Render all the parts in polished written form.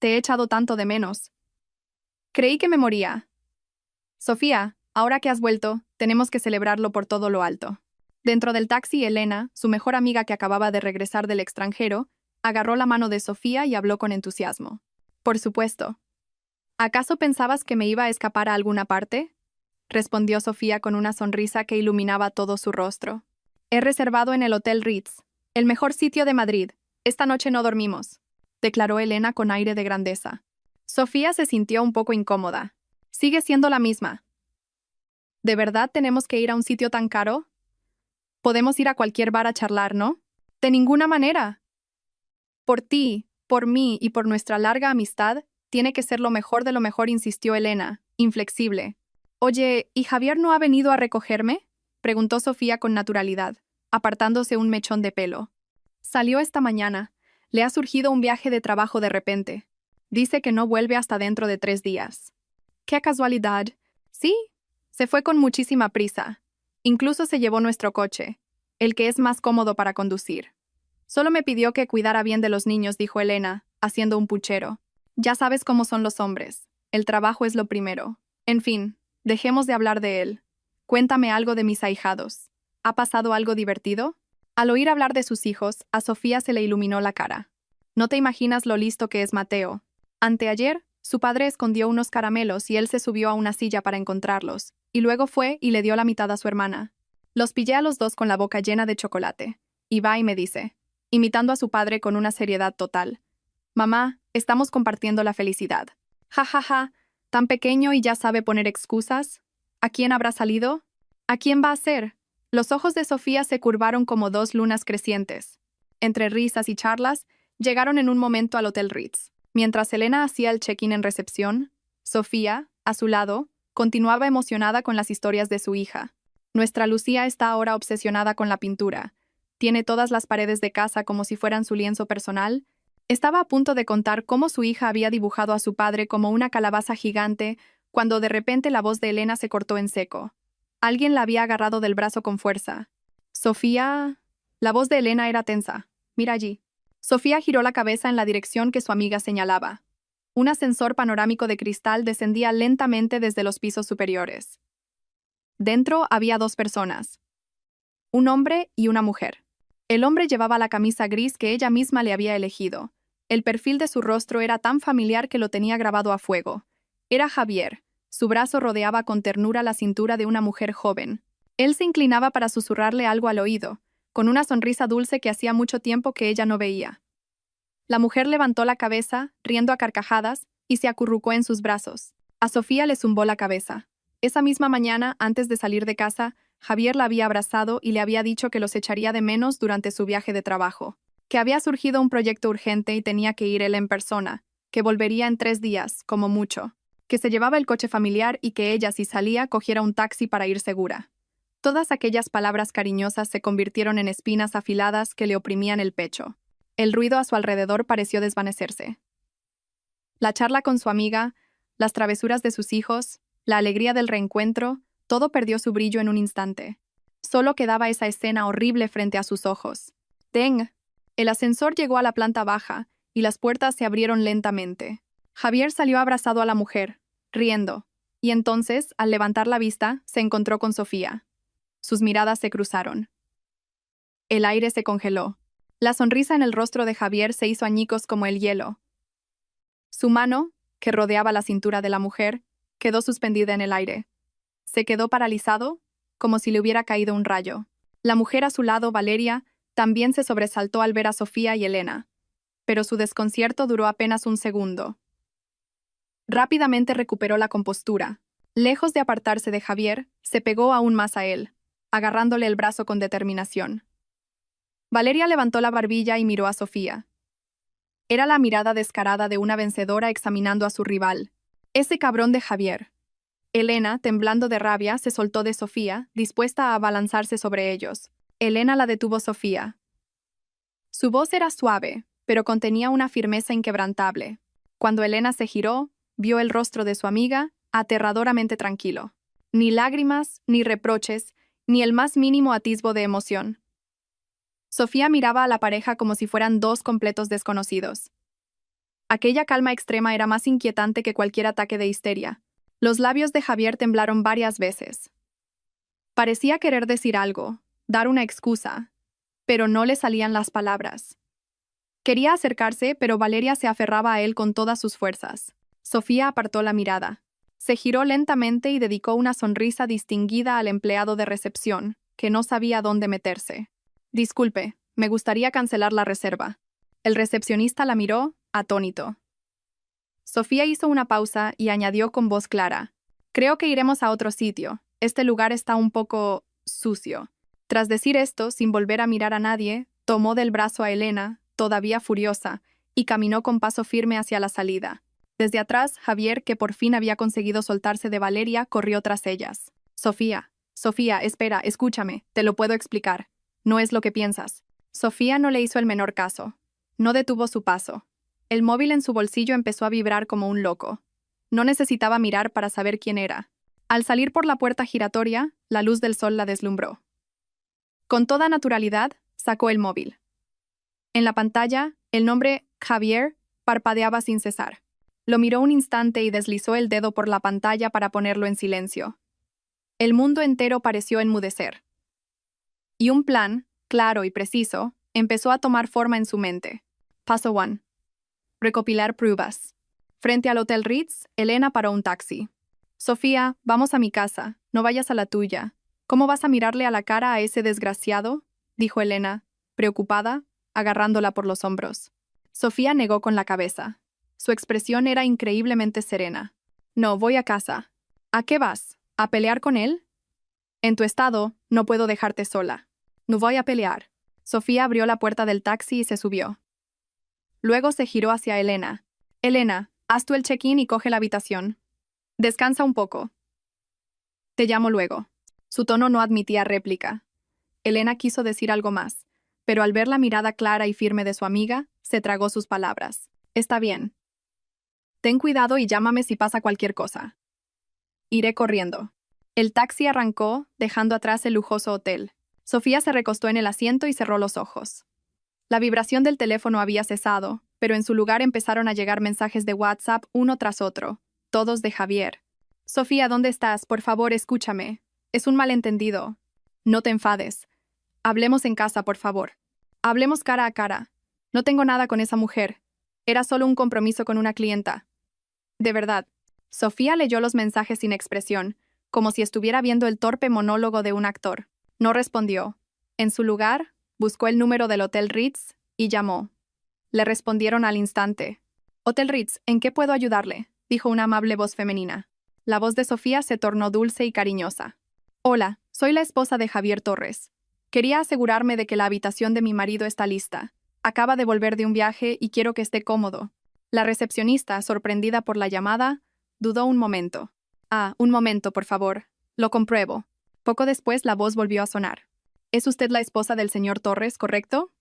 Te he echado tanto de menos. Creí que me moría. Sofía, ahora que has vuelto, tenemos que celebrarlo por todo lo alto. Dentro del taxi, Elena, su mejor amiga que acababa de regresar del extranjero, agarró la mano de Sofía y habló con entusiasmo. Por supuesto. ¿Acaso pensabas que me iba a escapar a alguna parte? Respondió Sofía con una sonrisa que iluminaba todo su rostro. He reservado en el Hotel Ritz, el mejor sitio de Madrid. Esta noche no dormimos, declaró Elena con aire de grandeza. Sofía se sintió un poco incómoda. Sigue siendo la misma. ¿De verdad tenemos que ir a un sitio tan caro? Podemos ir a cualquier bar a charlar, ¿no? De ninguna manera. Por ti, por mí y por nuestra larga amistad, tiene que ser lo mejor de lo mejor, insistió Elena, inflexible. Oye, ¿y Javier no ha venido a recogerme? Preguntó Sofía con naturalidad, apartándose un mechón de pelo. Salió esta mañana. Le ha surgido un viaje de trabajo de repente. Dice que no vuelve hasta dentro de 3 días. ¡Qué casualidad! Sí, se fue con muchísima prisa. Incluso se llevó nuestro coche, el que es más cómodo para conducir. Solo me pidió que cuidara bien de los niños, dijo Elena, haciendo un puchero. Ya sabes cómo son los hombres. El trabajo es lo primero. En fin, dejemos de hablar de él. Cuéntame algo de mis ahijados. ¿Ha pasado algo divertido? Al oír hablar de sus hijos, a Sofía se le iluminó la cara. No te imaginas lo listo que es Mateo. Anteayer, su padre escondió unos caramelos y él se subió a una silla para encontrarlos, y luego fue y le dio la mitad a su hermana. Los pillé a los dos con la boca llena de chocolate. Y va y me dice, imitando a su padre con una seriedad total. Mamá, estamos compartiendo la felicidad. Ja, ja, ja, tan pequeño y ya sabe poner excusas. ¿A quién habrá salido? ¿A quién va a ser? Los ojos de Sofía se curvaron como 2 lunas crecientes. Entre risas y charlas, llegaron en un momento al Hotel Ritz. Mientras Elena hacía el check-in en recepción, Sofía, a su lado, continuaba emocionada con las historias de su hija. Nuestra Lucía está ahora obsesionada con la pintura. Tiene todas las paredes de casa como si fueran su lienzo personal. Estaba a punto de contar cómo su hija había dibujado a su padre como una calabaza gigante, cuando de repente la voz de Elena se cortó en seco. Alguien la había agarrado del brazo con fuerza. Sofía... La voz de Elena era tensa. Mira allí. Sofía giró la cabeza en la dirección que su amiga señalaba. Un ascensor panorámico de cristal descendía lentamente desde los pisos superiores. Dentro había 2 personas. Un hombre y una mujer. El hombre llevaba la camisa gris que ella misma le había elegido. El perfil de su rostro era tan familiar que lo tenía grabado a fuego. Era Javier. Su brazo rodeaba con ternura la cintura de una mujer joven. Él se inclinaba para susurrarle algo al oído, con una sonrisa dulce que hacía mucho tiempo que ella no veía. La mujer levantó la cabeza, riendo a carcajadas, y se acurrucó en sus brazos. A Sofía le zumbó la cabeza. Esa misma mañana, antes de salir de casa, Javier la había abrazado y le había dicho que los echaría de menos durante su viaje de trabajo, que había surgido un proyecto urgente y tenía que ir él en persona, que volvería en 3 días, como mucho, que se llevaba el coche familiar y que ella, si salía, cogiera un taxi para ir segura. Todas aquellas palabras cariñosas se convirtieron en espinas afiladas que le oprimían el pecho. El ruido a su alrededor pareció desvanecerse. La charla con su amiga, las travesuras de sus hijos, la alegría del reencuentro, todo perdió su brillo en un instante. Solo quedaba esa escena horrible frente a sus ojos. ¡Deng! El ascensor llegó a la planta baja, y las puertas se abrieron lentamente. Javier salió abrazado a la mujer, riendo, y entonces, al levantar la vista, se encontró con Sofía. Sus miradas se cruzaron. El aire se congeló. La sonrisa en el rostro de Javier se hizo añicos como el hielo. Su mano, que rodeaba la cintura de la mujer, quedó suspendida en el aire. Se quedó paralizado, como si le hubiera caído un rayo. La mujer a su lado, Valeria, también se sobresaltó al ver a Sofía y Elena. Pero su desconcierto duró apenas un segundo. Rápidamente recuperó la compostura. Lejos de apartarse de Javier, se pegó aún más a él, agarrándole el brazo con determinación. Valeria levantó la barbilla y miró a Sofía. Era la mirada descarada de una vencedora examinando a su rival. Ese cabrón de Javier. Elena, temblando de rabia, se soltó de Sofía, dispuesta a abalanzarse sobre ellos. Elena la detuvo Sofía. Su voz era suave, pero contenía una firmeza inquebrantable. Cuando Elena se giró, vio el rostro de su amiga, aterradoramente tranquilo. Ni lágrimas, ni reproches, ni el más mínimo atisbo de emoción. Sofía miraba a la pareja como si fueran 2 completos desconocidos. Aquella calma extrema era más inquietante que cualquier ataque de histeria. Los labios de Javier temblaron varias veces. Parecía querer decir algo, dar una excusa, pero no le salían las palabras. Quería acercarse, pero Valeria se aferraba a él con todas sus fuerzas. Sofía apartó la mirada. Se giró lentamente y dedicó una sonrisa distinguida al empleado de recepción, que no sabía dónde meterse. Disculpe, me gustaría cancelar la reserva. El recepcionista la miró, atónito. Sofía hizo una pausa y añadió con voz clara. Creo que iremos a otro sitio. Este lugar está un poco sucio. Tras decir esto, sin volver a mirar a nadie, tomó del brazo a Elena, todavía furiosa, y caminó con paso firme hacia la salida. Desde atrás, Javier, que por fin había conseguido soltarse de Valeria, corrió tras ellas. Sofía, espera, escúchame, te lo puedo explicar. No es lo que piensas. Sofía no le hizo el menor caso. No detuvo su paso. El móvil en su bolsillo empezó a vibrar como un loco. No necesitaba mirar para saber quién era. Al salir por la puerta giratoria, la luz del sol la deslumbró. Con toda naturalidad, sacó el móvil. En la pantalla, el nombre Javier parpadeaba sin cesar. Lo miró un instante y deslizó el dedo por la pantalla para ponerlo en silencio. El mundo entero pareció enmudecer. Y un plan, claro y preciso, empezó a tomar forma en su mente. Paso 1. Recopilar pruebas. Frente al Hotel Ritz, Elena paró un taxi. Sofía, vamos a mi casa, no vayas a la tuya. ¿Cómo vas a mirarle a la cara a ese desgraciado?, dijo Elena, preocupada, agarrándola por los hombros. Sofía negó con la cabeza. Su expresión era increíblemente serena. No, voy a casa. ¿A qué vas? ¿A pelear con él? En tu estado, no puedo dejarte sola. No voy a pelear. Sofía abrió la puerta del taxi y se subió. Luego se giró hacia Elena. Elena, haz tú el check-in y coge la habitación. Descansa un poco. Te llamo luego. Su tono no admitía réplica. Elena quiso decir algo más, pero al ver la mirada clara y firme de su amiga, se tragó sus palabras. Está bien. Ten cuidado y llámame si pasa cualquier cosa. Iré corriendo. El taxi arrancó, dejando atrás el lujoso hotel. Sofía se recostó en el asiento y cerró los ojos. La vibración del teléfono había cesado, pero en su lugar empezaron a llegar mensajes de WhatsApp uno tras otro, todos de Javier. Sofía, ¿dónde estás? Por favor, escúchame. Es un malentendido. No te enfades. Hablemos en casa, por favor. Hablemos cara a cara. No tengo nada con esa mujer. Era solo un compromiso con una clienta. De verdad. Sofía leyó los mensajes sin expresión, como si estuviera viendo el torpe monólogo de un actor. No respondió. En su lugar, buscó el número del Hotel Ritz y llamó. Le respondieron al instante. Hotel Ritz, ¿en qué puedo ayudarle?, dijo una amable voz femenina. La voz de Sofía se tornó dulce y cariñosa. Hola, soy la esposa de Javier Torres. Quería asegurarme de que la habitación de mi marido está lista. Acaba de volver de un viaje y quiero que esté cómodo. La recepcionista, sorprendida por la llamada, dudó un momento. Un momento, por favor. Lo compruebo. Poco después la voz volvió a sonar. ¿Es usted la esposa del señor Torres, correcto?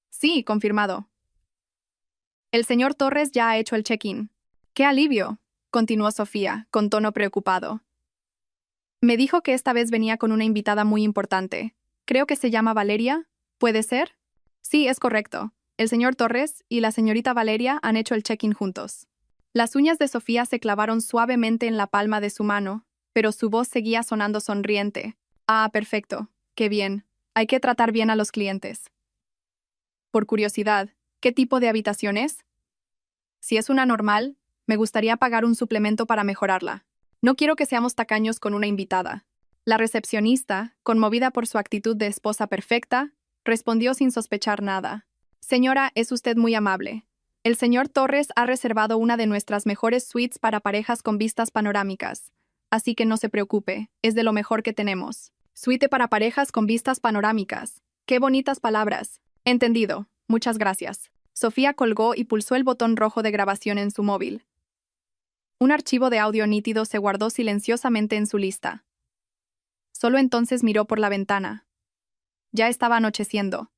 Sí, confirmado. El señor Torres ya ha hecho el check-in. ¡Qué alivio!, continuó Sofía, con tono preocupado. Me dijo que esta vez venía con una invitada muy importante. Creo que se llama Valeria. ¿Puede ser? Sí, es correcto. El señor Torres y la señorita Valeria han hecho el check-in juntos. Las uñas de Sofía se clavaron suavemente en la palma de su mano, pero su voz seguía sonando sonriente. Perfecto. Qué bien. Hay que tratar bien a los clientes. Por curiosidad, ¿qué tipo de habitación es? Si es una normal, me gustaría pagar un suplemento para mejorarla. No quiero que seamos tacaños con una invitada. La recepcionista, conmovida por su actitud de esposa perfecta, respondió sin sospechar nada. Señora, es usted muy amable. El señor Torres ha reservado una de nuestras mejores suites para parejas con vistas panorámicas. Así que no se preocupe, es de lo mejor que tenemos. Suite para parejas con vistas panorámicas. ¡Qué bonitas palabras! Entendido. Muchas gracias. Sofía colgó y pulsó el botón rojo de grabación en su móvil. Un archivo de audio nítido se guardó silenciosamente en su lista. Solo entonces miró por la ventana. Ya estaba anocheciendo.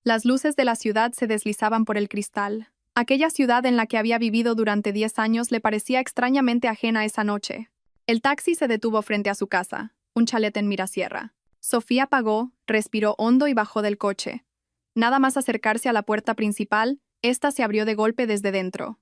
Las luces de la ciudad se deslizaban por el cristal. Aquella ciudad en la que había vivido durante 10 años le parecía extrañamente ajena esa noche. El taxi se detuvo frente a su casa, un chalet en Mirasierra. Sofía pagó, respiró hondo y bajó del coche. Nada más acercarse a la puerta principal, ésta se abrió de golpe desde dentro.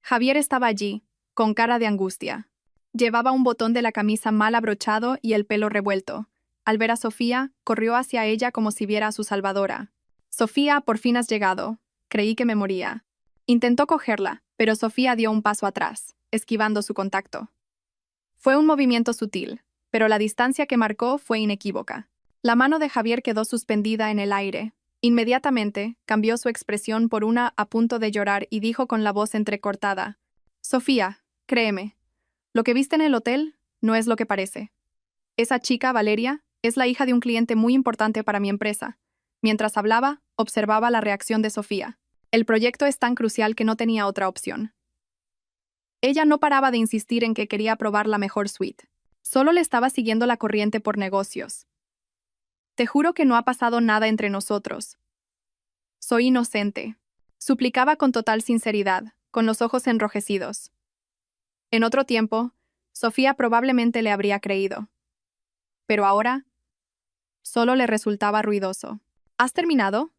Javier estaba allí, con cara de angustia. Llevaba un botón de la camisa mal abrochado y el pelo revuelto. Al ver a Sofía, corrió hacia ella como si viera a su salvadora. Sofía, por fin has llegado. Creí que me moría. Intentó cogerla, pero Sofía dio un paso atrás, esquivando su contacto. Fue un movimiento sutil, pero la distancia que marcó fue inequívoca. La mano de Javier quedó suspendida en el aire. Inmediatamente, cambió su expresión por una a punto de llorar y dijo con la voz entrecortada: Sofía, créeme, lo que viste en el hotel no es lo que parece. Esa chica, Valeria, es la hija de un cliente muy importante para mi empresa. Mientras hablaba, observaba la reacción de Sofía. El proyecto es tan crucial que no tenía otra opción. Ella no paraba de insistir en que quería probar la mejor suite. Solo le estaba siguiendo la corriente por negocios. Te juro que no ha pasado nada entre nosotros. Soy inocente. Suplicaba con total sinceridad, con los ojos enrojecidos. En otro tiempo, Sofía probablemente le habría creído. Pero ahora, solo le resultaba ruidoso. ¿Has terminado?,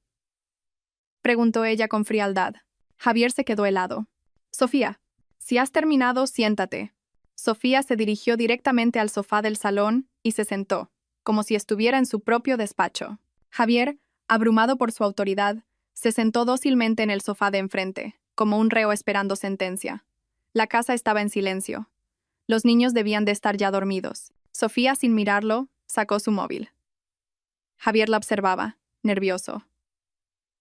preguntó ella con frialdad. Javier se quedó helado. Sofía, si has terminado, siéntate. Sofía se dirigió directamente al sofá del salón y se sentó, como si estuviera en su propio despacho. Javier, abrumado por su autoridad, se sentó dócilmente en el sofá de enfrente, como un reo esperando sentencia. La casa estaba en silencio. Los niños debían de estar ya dormidos. Sofía, sin mirarlo, sacó su móvil. Javier la observaba, nervioso.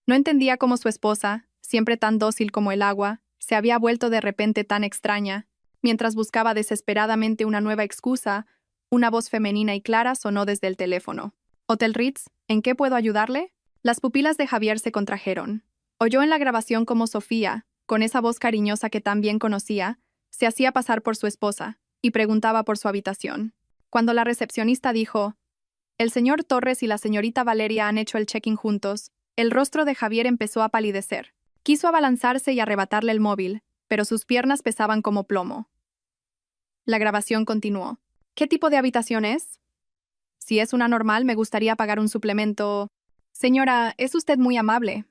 No entendía cómo su esposa, siempre tan dócil como el agua, se había vuelto de repente tan extraña. Mientras buscaba desesperadamente una nueva excusa, una voz femenina y clara sonó desde el teléfono. «Hotel Ritz, ¿en qué puedo ayudarle?». Las pupilas de Javier se contrajeron. Oyó en la grabación cómo Sofía, con esa voz cariñosa que tan bien conocía, se hacía pasar por su esposa y preguntaba por su habitación. Cuando la recepcionista dijo: «El señor Torres y la señorita Valeria han hecho el check-in juntos», el rostro de Javier empezó a palidecer. Quiso abalanzarse y arrebatarle el móvil, pero sus piernas pesaban como plomo. La grabación continuó. «¿Qué tipo de habitación es?». «Si es una normal, me gustaría pagar un suplemento». «Señora, es usted muy amable.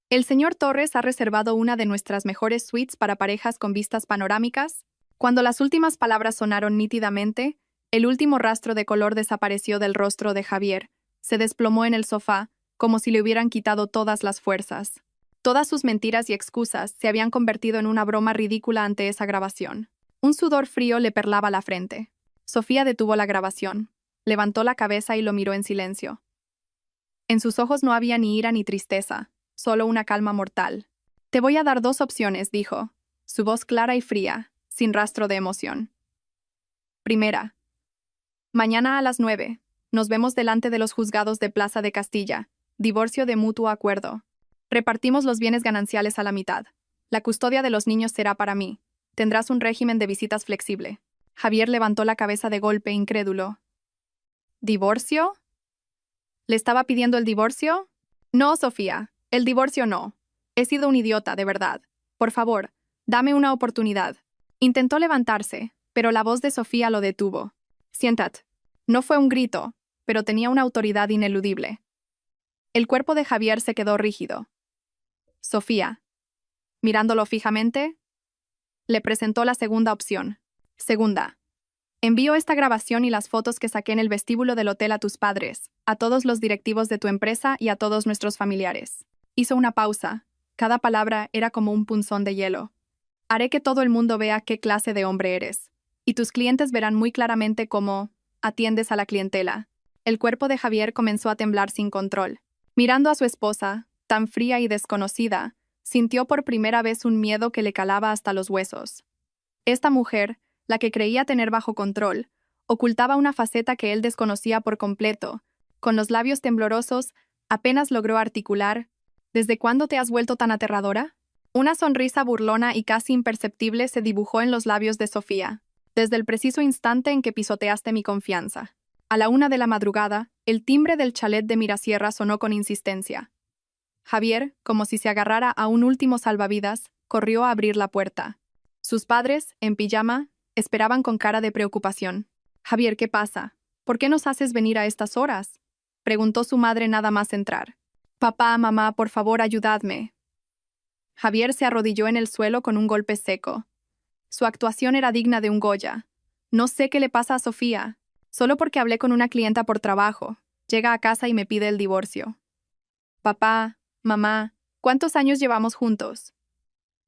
El señor Torres ha reservado una de nuestras mejores suites para parejas con vistas panorámicas». Cuando las últimas palabras sonaron nítidamente, el último rastro de color desapareció del rostro de Javier. Se desplomó en el sofá, como si le hubieran quitado todas las fuerzas. Todas sus mentiras y excusas se habían convertido en una broma ridícula ante esa grabación. Un sudor frío le perlaba la frente. Sofía detuvo la grabación, levantó la cabeza y lo miró en silencio. En sus ojos no había ni ira ni tristeza, solo una calma mortal. «Te voy a dar dos opciones», dijo, su voz clara y fría, sin rastro de emoción. Primera. Mañana a las 9, nos vemos delante de los juzgados de Plaza de Castilla. Divorcio de mutuo acuerdo. Repartimos los bienes gananciales a la mitad. La custodia de los niños será para mí. Tendrás un régimen de visitas flexible. Javier levantó la cabeza de golpe, incrédulo. ¿Divorcio? ¿Le estaba pidiendo el divorcio? No, Sofía, el divorcio no. He sido un idiota, de verdad. Por favor, dame una oportunidad. Intentó levantarse, pero la voz de Sofía lo detuvo. Siéntate. No fue un grito, pero tenía una autoridad ineludible. El cuerpo de Javier se quedó rígido. Sofía, mirándolo fijamente, le presentó la segunda opción. Segunda. Envío esta grabación y las fotos que saqué en el vestíbulo del hotel a tus padres, a todos los directivos de tu empresa y a todos nuestros familiares. Hizo una pausa. Cada palabra era como un punzón de hielo. Haré que todo el mundo vea qué clase de hombre eres. Y tus clientes verán muy claramente cómo atiendes a la clientela. El cuerpo de Javier comenzó a temblar sin control. Mirando a su esposa, tan fría y desconocida, sintió por primera vez un miedo que le calaba hasta los huesos. Esta mujer, la que creía tener bajo control, ocultaba una faceta que él desconocía por completo. Con los labios temblorosos, apenas logró articular: «¿Desde cuándo te has vuelto tan aterradora?». Una sonrisa burlona y casi imperceptible se dibujó en los labios de Sofía. «Desde el preciso instante en que pisoteaste mi confianza». A la 1 de la madrugada, el timbre del chalet de Mirasierra sonó con insistencia. Javier, como si se agarrara a un último salvavidas, corrió a abrir la puerta. Sus padres, en pijama, esperaban con cara de preocupación. «Javier, ¿qué pasa? ¿Por qué nos haces venir a estas horas?», preguntó su madre nada más entrar. «Papá, mamá, por favor, ayudadme». Javier se arrodilló en el suelo con un golpe seco. Su actuación era digna de un Goya. No sé qué le pasa a Sofía. Solo porque hablé con una clienta por trabajo. Llega a casa y me pide el divorcio. Papá, mamá, ¿cuántos años llevamos juntos?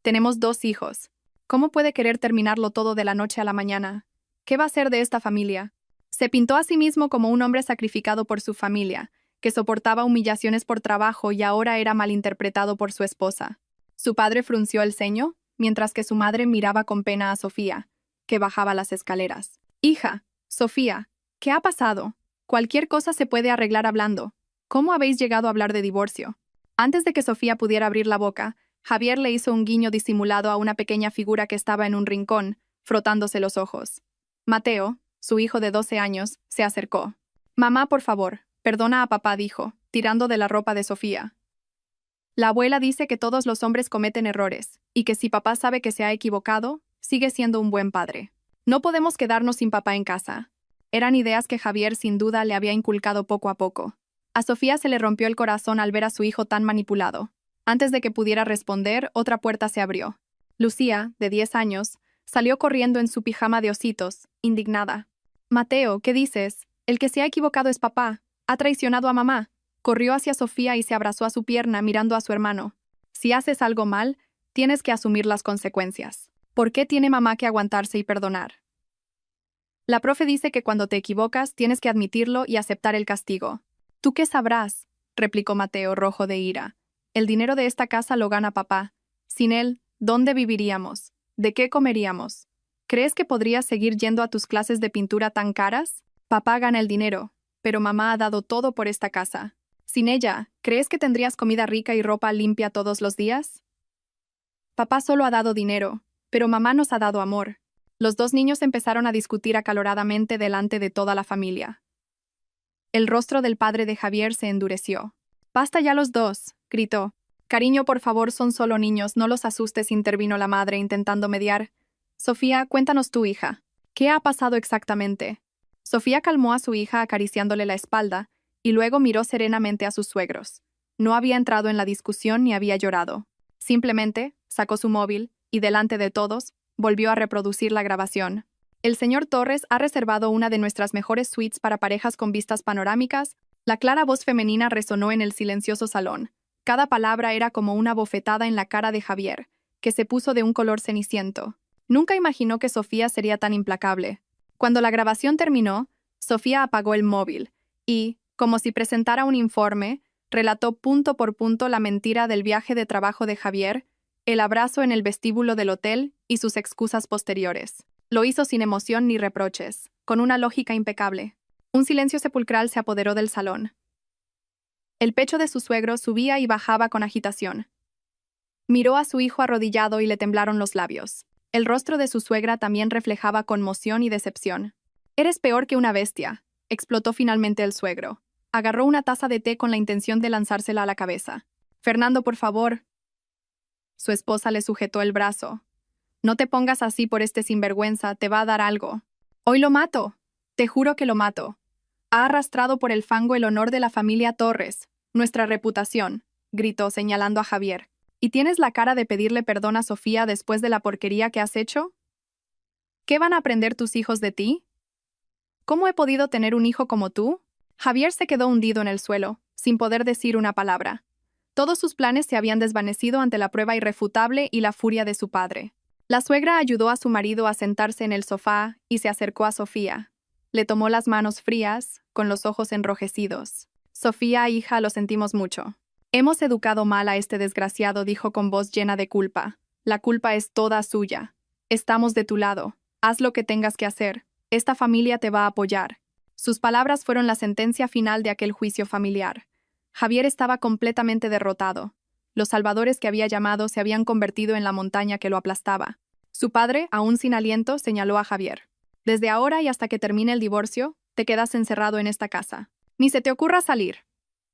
Tenemos 2 hijos. ¿Cómo puede querer terminarlo todo de la noche a la mañana? ¿Qué va a ser de esta familia? Se pintó a sí mismo como un hombre sacrificado por su familia, que soportaba humillaciones por trabajo y ahora era malinterpretado por su esposa. Su padre frunció el ceño, mientras que su madre miraba con pena a Sofía, que bajaba las escaleras. Hija, Sofía, ¿qué ha pasado? Cualquier cosa se puede arreglar hablando. ¿Cómo habéis llegado a hablar de divorcio? Antes de que Sofía pudiera abrir la boca, Javier le hizo un guiño disimulado a una pequeña figura que estaba en un rincón, frotándose los ojos. Mateo, su hijo de 12 años, se acercó. Mamá, por favor, perdona a papá, dijo, tirando de la ropa de Sofía. La abuela dice que todos los hombres cometen errores, y que si papá sabe que se ha equivocado, sigue siendo un buen padre. No podemos quedarnos sin papá en casa. Eran ideas que Javier sin duda le había inculcado poco a poco. A Sofía se le rompió el corazón al ver a su hijo tan manipulado. Antes de que pudiera responder, otra puerta se abrió. Lucía, de 10 años, salió corriendo en su pijama de ositos, indignada. Mateo, ¿qué dices? El que se ha equivocado es papá. Ha traicionado a mamá. Corrió hacia Sofía y se abrazó a su pierna mirando a su hermano. Si haces algo mal, tienes que asumir las consecuencias. ¿Por qué tiene mamá que aguantarse y perdonar? La profe dice que cuando te equivocas tienes que admitirlo y aceptar el castigo. ¿Tú qué sabrás? Replicó Mateo, rojo de ira. El dinero de esta casa lo gana papá. Sin él, ¿dónde viviríamos? ¿De qué comeríamos? ¿Crees que podrías seguir yendo a tus clases de pintura tan caras? Papá gana el dinero, pero mamá ha dado todo por esta casa. Sin ella, ¿crees que tendrías comida rica y ropa limpia todos los días? Papá solo ha dado dinero, pero mamá nos ha dado amor. Los 2 niños empezaron a discutir acaloradamente delante de toda la familia. El rostro del padre de Javier se endureció. «Basta ya los dos», gritó. «Cariño, por favor, son solo niños, no los asustes», intervino la madre intentando mediar. «Sofía, cuéntanos tu hija. ¿Qué ha pasado exactamente?» Sofía calmó a su hija acariciándole la espalda, y luego miró serenamente a sus suegros. No había entrado en la discusión ni había llorado. Simplemente sacó su móvil y, delante de todos, volvió a reproducir la grabación. «El señor Torres ha reservado una de nuestras mejores suites para parejas con vistas panorámicas». La clara voz femenina resonó en el silencioso salón. Cada palabra era como una bofetada en la cara de Javier, que se puso de un color ceniciento. Nunca imaginó que Sofía sería tan implacable. Cuando la grabación terminó, Sofía apagó el móvil y, como si presentara un informe, relató punto por punto la mentira del viaje de trabajo de Javier, el abrazo en el vestíbulo del hotel y sus excusas posteriores. Lo hizo sin emoción ni reproches, con una lógica impecable. Un silencio sepulcral se apoderó del salón. El pecho de su suegro subía y bajaba con agitación. Miró a su hijo arrodillado y le temblaron los labios. El rostro de su suegra también reflejaba conmoción y decepción. «Eres peor que una bestia», explotó finalmente el suegro. Agarró una taza de té con la intención de lanzársela a la cabeza. «Fernando, por favor». Su esposa le sujetó el brazo. «No te pongas así por este sinvergüenza, te va a dar algo. Hoy lo mato. Te juro que lo mato. Ha arrastrado por el fango el honor de la familia Torres, nuestra reputación», gritó señalando a Javier. «¿Y tienes la cara de pedirle perdón a Sofía después de la porquería que has hecho? ¿Qué van a aprender tus hijos de ti? ¿Cómo he podido tener un hijo como tú?» Javier se quedó hundido en el suelo, sin poder decir una palabra. Todos sus planes se habían desvanecido ante la prueba irrefutable y la furia de su padre. La suegra ayudó a su marido a sentarse en el sofá y se acercó a Sofía. Le tomó las manos frías, con los ojos enrojecidos. «Sofía, hija, lo sentimos mucho. Hemos educado mal a este desgraciado», dijo con voz llena de culpa. «La culpa es toda suya. Estamos de tu lado. Haz lo que tengas que hacer. Esta familia te va a apoyar». Sus palabras fueron la sentencia final de aquel juicio familiar. Javier estaba completamente derrotado. Los salvadores que había llamado se habían convertido en la montaña que lo aplastaba. Su padre, aún sin aliento, señaló a Javier. «Desde ahora y hasta que termine el divorcio, te quedas encerrado en esta casa. Ni se te ocurra salir».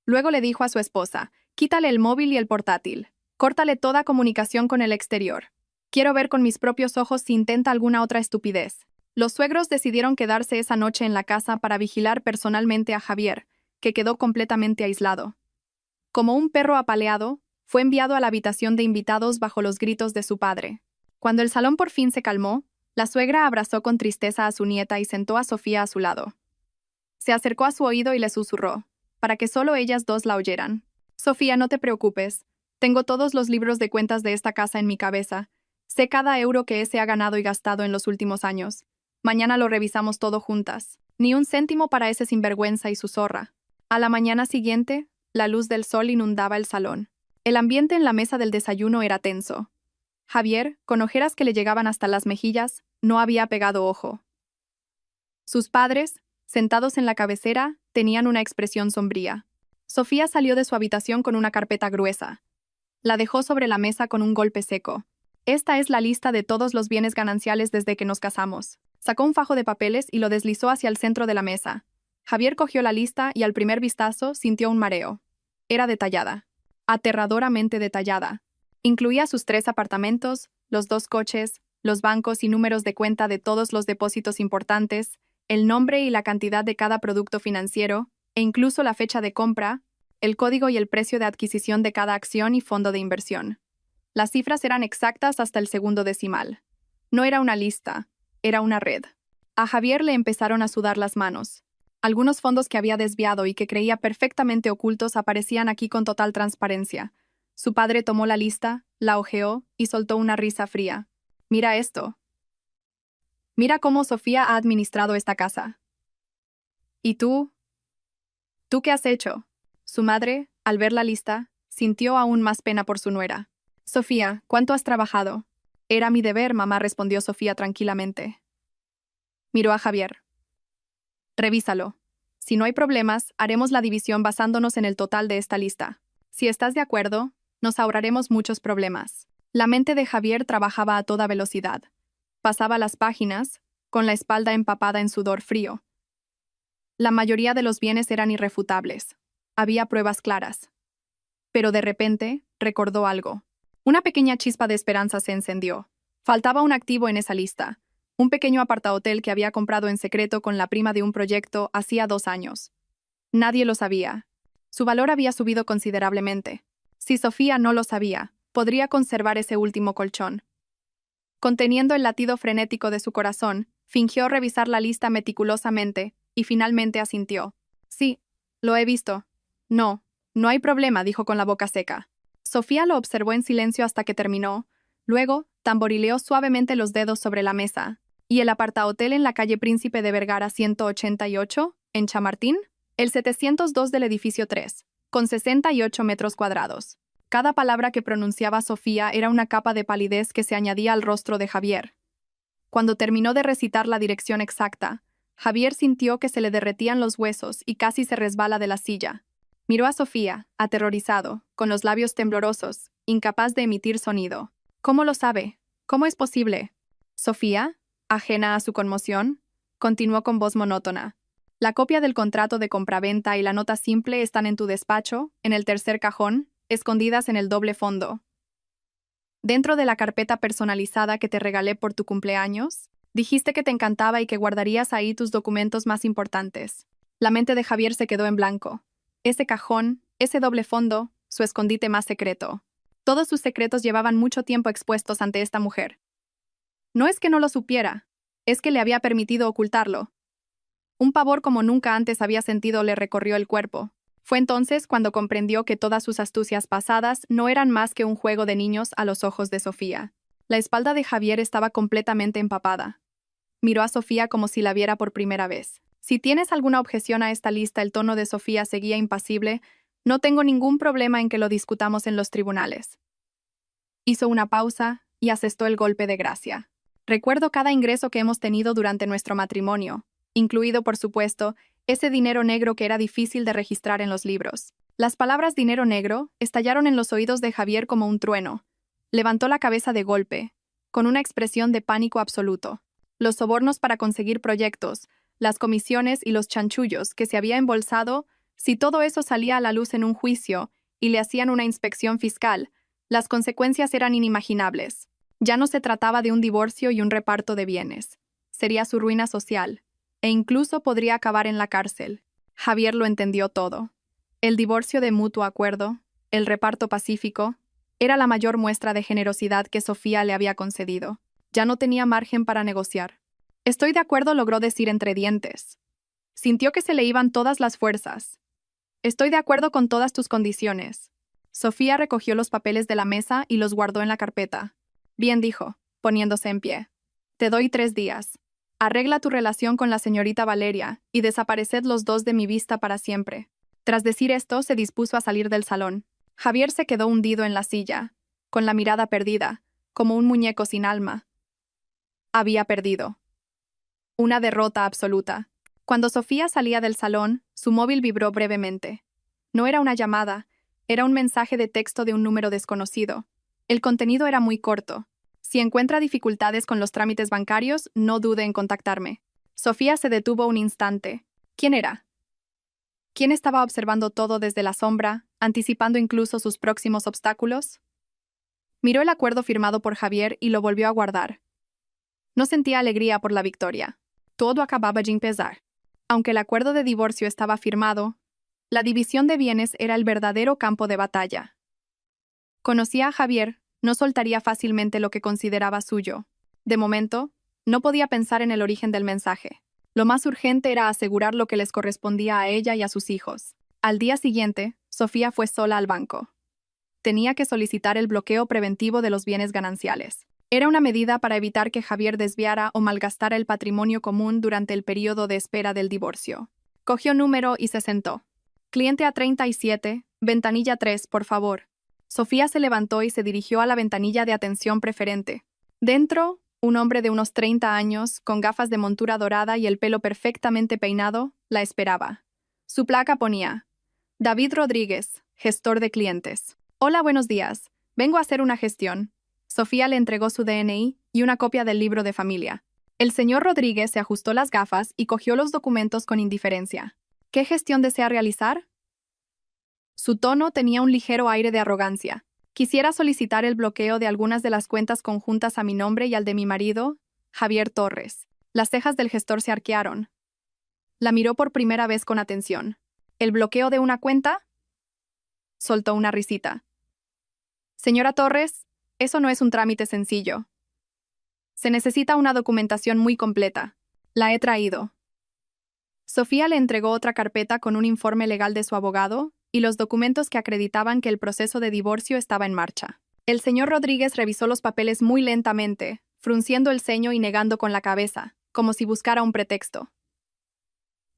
Luego le dijo a su esposa: «Quítale el móvil y el portátil. Córtale toda comunicación con el exterior. Quiero ver con mis propios ojos si intenta alguna otra estupidez». Los suegros decidieron quedarse esa noche en la casa para vigilar personalmente a Javier, que quedó completamente aislado. Como un perro apaleado, Fue enviado a la habitación de invitados bajo los gritos de su padre. Cuando el salón por fin se calmó, la suegra abrazó con tristeza a su nieta y sentó a Sofía a su lado. Se acercó a su oído y le susurró, para que solo ellas dos la oyeran. Sofía, no te preocupes. Tengo todos los libros de cuentas de esta casa en mi cabeza. Sé cada euro que ese ha ganado y gastado en los últimos años. Mañana lo revisamos todo juntas. Ni un céntimo para ese sinvergüenza y su zorra. A la mañana siguiente, la luz del sol inundaba el salón. El ambiente en la mesa del desayuno era tenso. Javier, con ojeras que le llegaban hasta las mejillas, no había pegado ojo. Sus padres, sentados en la cabecera, tenían una expresión sombría. Sofía salió de su habitación con una carpeta gruesa. La dejó sobre la mesa con un golpe seco. Esta es la lista de todos los bienes gananciales desde que nos casamos. Sacó un fajo de papeles y lo deslizó hacia el centro de la mesa. Javier cogió la lista y al primer vistazo sintió un mareo. Era detallada. Aterradoramente detallada. Incluía sus 3 apartamentos, los 2 coches, los bancos y números de cuenta de todos los depósitos importantes, el nombre y la cantidad de cada producto financiero, e incluso la fecha de compra, el código y el precio de adquisición de cada acción y fondo de inversión. Las cifras eran exactas hasta el segundo decimal. No era una lista, era una red. A Javier le empezaron a sudar las manos. Algunos fondos que había desviado y que creía perfectamente ocultos aparecían aquí con total transparencia. Su padre tomó la lista, la hojeó y soltó una risa fría. Mira esto. Mira cómo Sofía ha administrado esta casa. ¿Y tú? ¿Tú qué has hecho? Su madre, al ver la lista, sintió aún más pena por su nuera. Sofía, ¿cuánto has trabajado? Era mi deber, mamá, respondió Sofía tranquilamente. Miró a Javier. Revísalo. Si no hay problemas, haremos la división basándonos en el total de esta lista. Si estás de acuerdo, nos ahorraremos muchos problemas. La mente de Javier trabajaba a toda velocidad. Pasaba las páginas, con la espalda empapada en sudor frío. La mayoría de los bienes eran irrefutables. Había pruebas claras. Pero de repente, recordó algo. Una pequeña chispa de esperanza se encendió. Faltaba un activo en esa lista. Un pequeño apartahotel que había comprado en secreto con la prima de un proyecto hacía 2 años. Nadie lo sabía. Su valor había subido considerablemente. Si Sofía no lo sabía, podría conservar ese último colchón. Conteniendo el latido frenético de su corazón, fingió revisar la lista meticulosamente y finalmente asintió. Sí, lo he visto. No, no hay problema, dijo con la boca seca. Sofía lo observó en silencio hasta que terminó, luego tamborileó suavemente los dedos sobre la mesa. ¿Y el apartahotel en la calle Príncipe de Vergara 188, en Chamartín? El 702 del edificio 3, con 68 metros cuadrados. Cada palabra que pronunciaba Sofía era una capa de palidez que se añadía al rostro de Javier. Cuando terminó de recitar la dirección exacta, Javier sintió que se le derretían los huesos y casi se resbala de la silla. Miró a Sofía, aterrorizado, con los labios temblorosos, incapaz de emitir sonido. ¿Cómo lo sabe? ¿Cómo es posible? Sofía, ajena a su conmoción, continuó con voz monótona. La copia del contrato de compraventa y la nota simple están en tu despacho, en el tercer cajón, escondidas en el doble fondo. Dentro de la carpeta personalizada que te regalé por tu cumpleaños, dijiste que te encantaba y que guardarías ahí tus documentos más importantes. La mente de Javier se quedó en blanco. Ese cajón, ese doble fondo, su escondite más secreto. Todos sus secretos llevaban mucho tiempo expuestos ante esta mujer. No es que no lo supiera, es que le había permitido ocultarlo. Un pavor como nunca antes había sentido le recorrió el cuerpo. Fue entonces cuando comprendió que todas sus astucias pasadas no eran más que un juego de niños a los ojos de Sofía. La espalda de Javier estaba completamente empapada. Miró a Sofía como si la viera por primera vez. Si tienes alguna objeción a esta lista, el tono de Sofía seguía impasible. No tengo ningún problema en que lo discutamos en los tribunales. Hizo una pausa y asestó el golpe de gracia. Recuerdo cada ingreso que hemos tenido durante nuestro matrimonio, incluido, por supuesto, ese dinero negro que era difícil de registrar en los libros. Las palabras dinero negro estallaron en los oídos de Javier como un trueno. Levantó la cabeza de golpe, con una expresión de pánico absoluto. Los sobornos para conseguir proyectos, las comisiones y los chanchullos que se había embolsado, si todo eso salía a la luz en un juicio y le hacían una inspección fiscal, las consecuencias eran inimaginables. Ya no se trataba de un divorcio y un reparto de bienes. Sería su ruina social, e incluso podría acabar en la cárcel. Javier lo entendió todo. El divorcio de mutuo acuerdo, el reparto pacífico, era la mayor muestra de generosidad que Sofía le había concedido. Ya no tenía margen para negociar. Estoy de acuerdo, logró decir entre dientes. Sintió que se le iban todas las fuerzas. Estoy de acuerdo con todas tus condiciones. Sofía recogió los papeles de la mesa y los guardó en la carpeta. Bien, dijo, poniéndose en pie. Te doy 3 días. Arregla tu relación con la señorita Valeria y desapareced los dos de mi vista para siempre. Tras decir esto, se dispuso a salir del salón. Javier se quedó hundido en la silla, con la mirada perdida, como un muñeco sin alma. Había perdido. Una derrota absoluta. Cuando Sofía salía del salón, su móvil vibró brevemente. No era una llamada, era un mensaje de texto de un número desconocido. El contenido era muy corto. Si encuentra dificultades con los trámites bancarios, no dude en contactarme. Sofía se detuvo un instante. ¿Quién era? ¿Quién estaba observando todo desde la sombra, anticipando incluso sus próximos obstáculos? Miró el acuerdo firmado por Javier y lo volvió a guardar. No sentía alegría por la victoria. Todo acababa de empezar. Aunque el acuerdo de divorcio estaba firmado, la división de bienes era el verdadero campo de batalla. Conocía a Javier, no soltaría fácilmente lo que consideraba suyo. De momento, no podía pensar en el origen del mensaje. Lo más urgente era asegurar lo que les correspondía a ella y a sus hijos. Al día siguiente, Sofía fue sola al banco. Tenía que solicitar el bloqueo preventivo de los bienes gananciales. Era una medida para evitar que Javier desviara o malgastara el patrimonio común durante el periodo de espera del divorcio. Cogió número y se sentó. Cliente A37, ventanilla 3, por favor. Sofía se levantó y se dirigió a la ventanilla de atención preferente. Dentro, un hombre de unos 30 años, con gafas de montura dorada y el pelo perfectamente peinado, la esperaba. Su placa ponía: David Rodríguez, gestor de clientes. Hola, buenos días. Vengo a hacer una gestión. Sofía le entregó su DNI y una copia del libro de familia. El señor Rodríguez se ajustó las gafas y cogió los documentos con indiferencia. ¿Qué gestión desea realizar? Su tono tenía un ligero aire de arrogancia. Quisiera solicitar el bloqueo de algunas de las cuentas conjuntas a mi nombre y al de mi marido, Javier Torres. Las cejas del gestor se arquearon. La miró por primera vez con atención. ¿El bloqueo de una cuenta? Soltó una risita. Señora Torres, eso no es un trámite sencillo. Se necesita una documentación muy completa. La he traído. Sofía le entregó otra carpeta con un informe legal de su abogado y los documentos que acreditaban que el proceso de divorcio estaba en marcha. El señor Rodríguez revisó los papeles muy lentamente, frunciendo el ceño y negando con la cabeza, como si buscara un pretexto.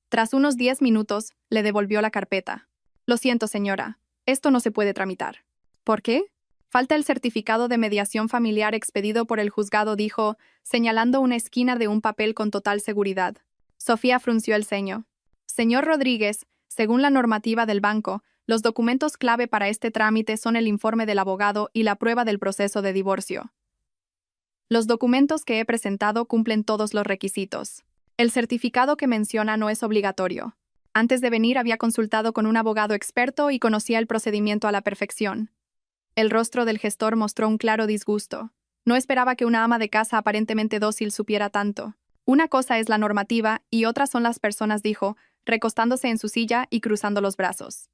Tras unos 10 minutos, le devolvió la carpeta. Lo siento, señora, esto no se puede tramitar. ¿Por qué? Falta el certificado de mediación familiar expedido por el juzgado, dijo, señalando una esquina de un papel con total seguridad. Sofía frunció el ceño. Señor Rodríguez, según la normativa del banco, los documentos clave para este trámite son el informe del abogado y la prueba del proceso de divorcio. Los documentos que he presentado cumplen todos los requisitos. El certificado que menciona no es obligatorio. Antes de venir había consultado con un abogado experto y conocía el procedimiento a la perfección. El rostro del gestor mostró un claro disgusto. No esperaba que una ama de casa aparentemente dócil supiera tanto. Una cosa es la normativa y otras son las personas, dijo, recostándose en su silla y cruzando los brazos.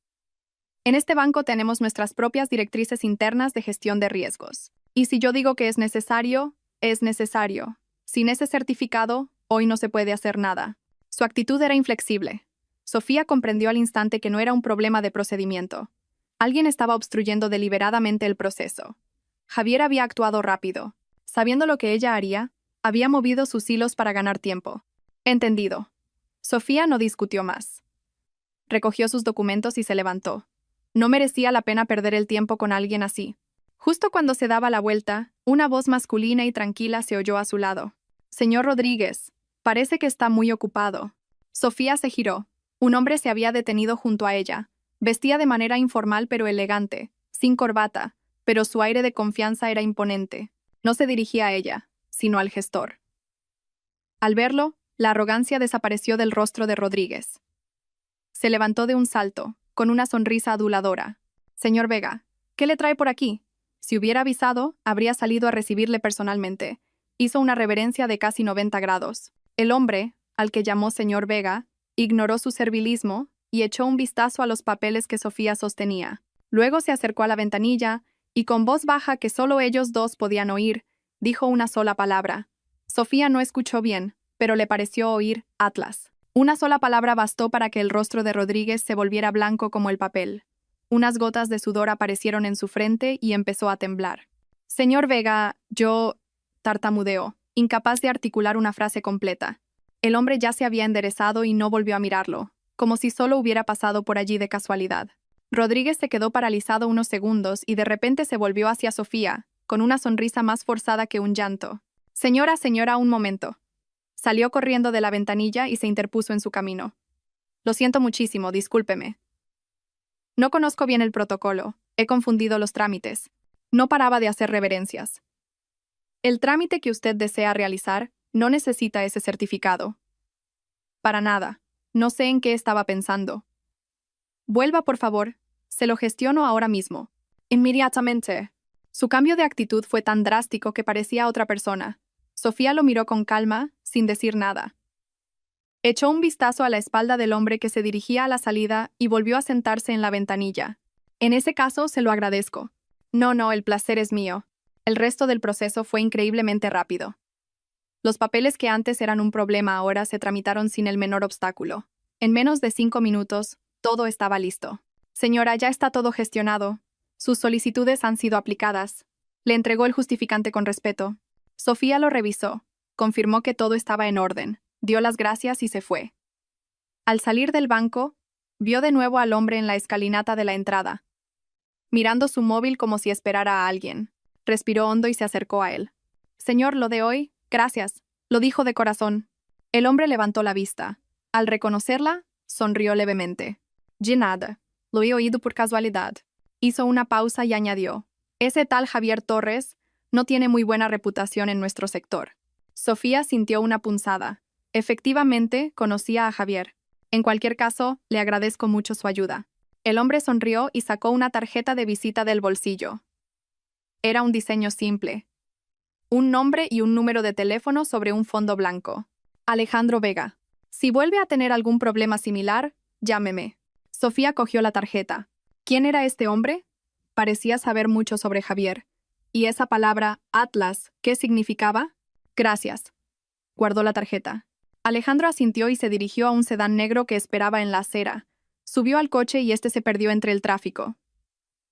En este banco tenemos nuestras propias directrices internas de gestión de riesgos. Y si yo digo que es necesario, es necesario. Sin ese certificado, hoy no se puede hacer nada. Su actitud era inflexible. Sofía comprendió al instante que no era un problema de procedimiento. Alguien estaba obstruyendo deliberadamente el proceso. Javier había actuado rápido. Sabiendo lo que ella haría, había movido sus hilos para ganar tiempo. Entendido. Sofía no discutió más. Recogió sus documentos y se levantó. No merecía la pena perder el tiempo con alguien así. Justo cuando se daba la vuelta, una voz masculina y tranquila se oyó a su lado. Señor Rodríguez, parece que está muy ocupado. Sofía se giró. Un hombre se había detenido junto a ella. Vestía de manera informal pero elegante, sin corbata, pero su aire de confianza era imponente. No se dirigía a ella, sino al gestor. Al verlo, la arrogancia desapareció del rostro de Rodríguez. Se levantó de un salto, con una sonrisa aduladora. Señor Vega, ¿qué le trae por aquí? Si hubiera avisado, habría salido a recibirle personalmente. Hizo una reverencia de casi 90 grados. El hombre, al que llamó señor Vega, ignoró su servilismo y echó un vistazo a los papeles que Sofía sostenía. Luego se acercó a la ventanilla y con voz baja que solo ellos dos podían oír, dijo una sola palabra. Sofía no escuchó bien, pero le pareció oír Atlas. Una sola palabra bastó para que el rostro de Rodríguez se volviera blanco como el papel. Unas gotas de sudor aparecieron en su frente y empezó a temblar. Señor Vega, yo... tartamudeó, incapaz de articular una frase completa. El hombre ya se había enderezado y no volvió a mirarlo, como si solo hubiera pasado por allí de casualidad. Rodríguez se quedó paralizado unos segundos y de repente se volvió hacia Sofía, con una sonrisa más forzada que un llanto. Señora, un momento. Salió corriendo de la ventanilla y se interpuso en su camino. Lo siento muchísimo, discúlpeme. No conozco bien el protocolo, he confundido los trámites. No paraba de hacer reverencias. El trámite que usted desea realizar no necesita ese certificado. Para nada. No sé en qué estaba pensando. Vuelva, por favor. Se lo gestiono ahora mismo. Inmediatamente. Su cambio de actitud fue tan drástico que parecía otra persona. Sofía lo miró con calma, sin decir nada. Echó un vistazo a la espalda del hombre que se dirigía a la salida y volvió a sentarse en la ventanilla. En ese caso, se lo agradezco. No, el placer es mío. El resto del proceso fue increíblemente rápido. Los papeles que antes eran un problema ahora se tramitaron sin el menor obstáculo. En menos de 5 minutos, todo estaba listo. Señora, ya está todo gestionado. Sus solicitudes han sido aplicadas. Le entregó el justificante con respeto. Sofía lo revisó, confirmó que todo estaba en orden, dio las gracias y se fue. Al salir del banco, vio de nuevo al hombre en la escalinata de la entrada, mirando su móvil como si esperara a alguien. Respiró hondo y se acercó a él. Señor, lo de hoy, gracias, lo dijo de corazón. El hombre levantó la vista. Al reconocerla, sonrió levemente. De nada, lo he oído por casualidad. Hizo una pausa y añadió, ese tal Javier Torres no tiene muy buena reputación en nuestro sector. Sofía sintió una punzada. Efectivamente, conocía a Javier. En cualquier caso, le agradezco mucho su ayuda. El hombre sonrió y sacó una tarjeta de visita del bolsillo. Era un diseño simple. Un nombre y un número de teléfono sobre un fondo blanco. Alejandro Vega. Si vuelve a tener algún problema similar, llámeme. Sofía cogió la tarjeta. ¿Quién era este hombre? Parecía saber mucho sobre Javier. ¿Y esa palabra, Atlas, qué significaba? Gracias. Guardó la tarjeta. Alejandro asintió y se dirigió a un sedán negro que esperaba en la acera. Subió al coche y este se perdió entre el tráfico.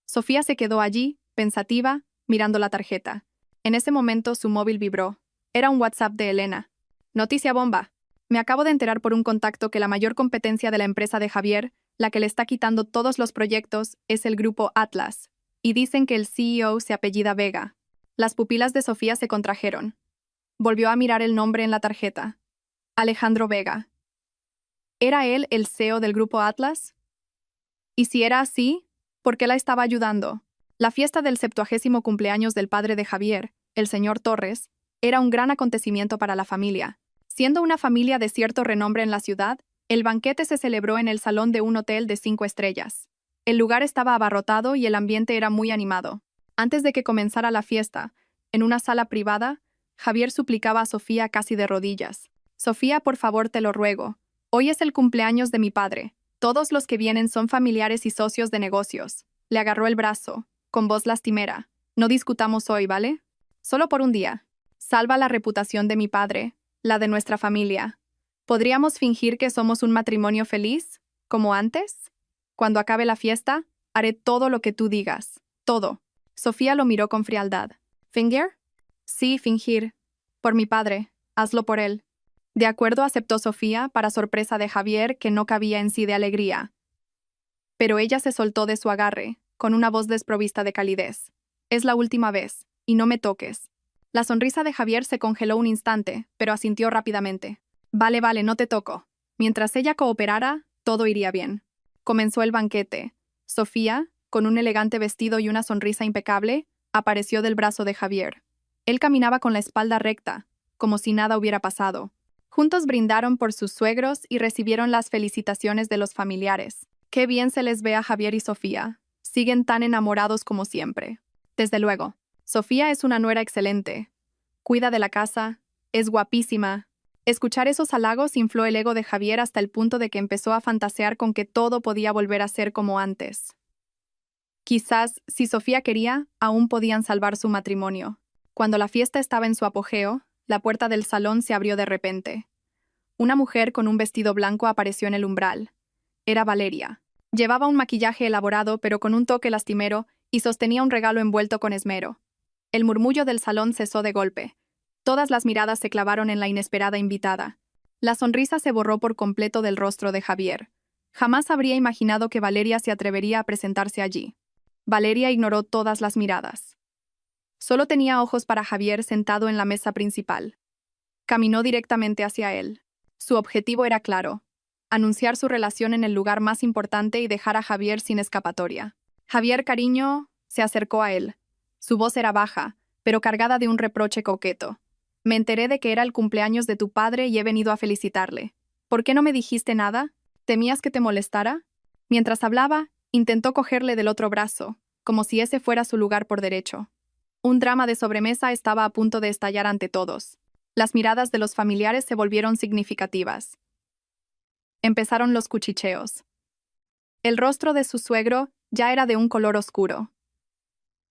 Sofía se quedó allí, pensativa, mirando la tarjeta. En ese momento su móvil vibró. Era un WhatsApp de Elena. Noticia bomba. Me acabo de enterar por un contacto que la mayor competencia de la empresa de Javier, la que le está quitando todos los proyectos, es el grupo Atlas. Y dicen que el CEO se apellida Vega. Las pupilas de Sofía se contrajeron. Volvió a mirar el nombre en la tarjeta. Alejandro Vega. ¿Era él el CEO del grupo Atlas? Y si era así, ¿por qué la estaba ayudando? La fiesta del 70º cumpleaños del padre de Javier, el señor Torres, era un gran acontecimiento para la familia. Siendo una familia de cierto renombre en la ciudad, el banquete se celebró en el salón de un hotel de 5 estrellas. El lugar estaba abarrotado y el ambiente era muy animado. Antes de que comenzara la fiesta, en una sala privada, Javier suplicaba a Sofía casi de rodillas. Sofía, por favor, te lo ruego. Hoy es el cumpleaños de mi padre. Todos los que vienen son familiares y socios de negocios. Le agarró el brazo, con voz lastimera. No discutamos hoy, ¿vale? Solo por un día. Salva la reputación de mi padre, la de nuestra familia. ¿Podríamos fingir que somos un matrimonio feliz, como antes? Cuando acabe la fiesta, haré todo lo que tú digas. Todo. Sofía lo miró con frialdad. ¿Fingir? Sí, fingir. Por mi padre. Hazlo por él. De acuerdo, aceptó Sofía, para sorpresa de Javier, que no cabía en sí de alegría. Pero ella se soltó de su agarre, con una voz desprovista de calidez. Es la última vez, y no me toques. La sonrisa de Javier se congeló un instante, pero asintió rápidamente. Vale, no te toco. Mientras ella cooperara, todo iría bien. Comenzó el banquete. Sofía, con un elegante vestido y una sonrisa impecable, apareció del brazo de Javier. Él caminaba con la espalda recta, como si nada hubiera pasado. Juntos brindaron por sus suegros y recibieron las felicitaciones de los familiares. Qué bien se les ve a Javier y Sofía. Siguen tan enamorados como siempre. Desde luego, Sofía es una nuera excelente. Cuida de la casa, es guapísima. Escuchar esos halagos infló el ego de Javier hasta el punto de que empezó a fantasear con que todo podía volver a ser como antes. Quizás, si Sofía quería, aún podían salvar su matrimonio. Cuando la fiesta estaba en su apogeo, la puerta del salón se abrió de repente. Una mujer con un vestido blanco apareció en el umbral. Era Valeria. Llevaba un maquillaje elaborado pero con un toque lastimero y sostenía un regalo envuelto con esmero. El murmullo del salón cesó de golpe. Todas las miradas se clavaron en la inesperada invitada. La sonrisa se borró por completo del rostro de Javier. Jamás habría imaginado que Valeria se atrevería a presentarse allí. Valeria ignoró todas las miradas. Solo tenía ojos para Javier sentado en la mesa principal. Caminó directamente hacia él. Su objetivo era claro: anunciar su relación en el lugar más importante y dejar a Javier sin escapatoria. Javier, cariño, se acercó a él. Su voz era baja, pero cargada de un reproche coqueto. Me enteré de que era el cumpleaños de tu padre y he venido a felicitarle. ¿Por qué no me dijiste nada? ¿Temías que te molestara? Mientras hablaba, intentó cogerle del otro brazo, como si ese fuera su lugar por derecho. Un drama de sobremesa estaba a punto de estallar ante todos. Las miradas de los familiares se volvieron significativas. Empezaron los cuchicheos. El rostro de su suegro ya era de un color oscuro.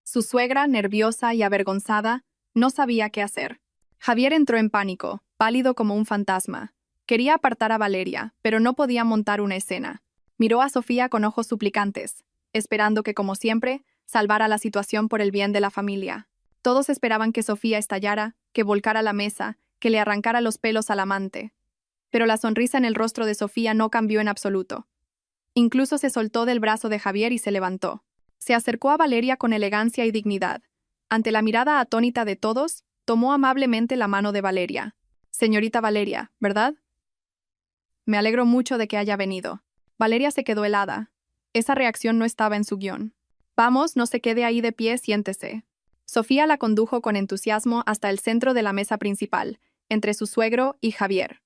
Su suegra, nerviosa y avergonzada, no sabía qué hacer. Javier entró en pánico, pálido como un fantasma. Quería apartar a Valeria, pero no podía montar una escena. Miró a Sofía con ojos suplicantes, esperando que, como siempre, salvara la situación por el bien de la familia. Todos esperaban que Sofía estallara, que volcara la mesa, que le arrancara los pelos al amante. Pero la sonrisa en el rostro de Sofía no cambió en absoluto. Incluso se soltó del brazo de Javier y se levantó. Se acercó a Valeria con elegancia y dignidad. Ante la mirada atónita de todos, tomó amablemente la mano de Valeria. Señorita Valeria, ¿verdad? Me alegro mucho de que haya venido. Valeria se quedó helada. Esa reacción no estaba en su guión. Vamos, no se quede ahí de pie, siéntese. Sofía la condujo con entusiasmo hasta el centro de la mesa principal, entre su suegro y Javier.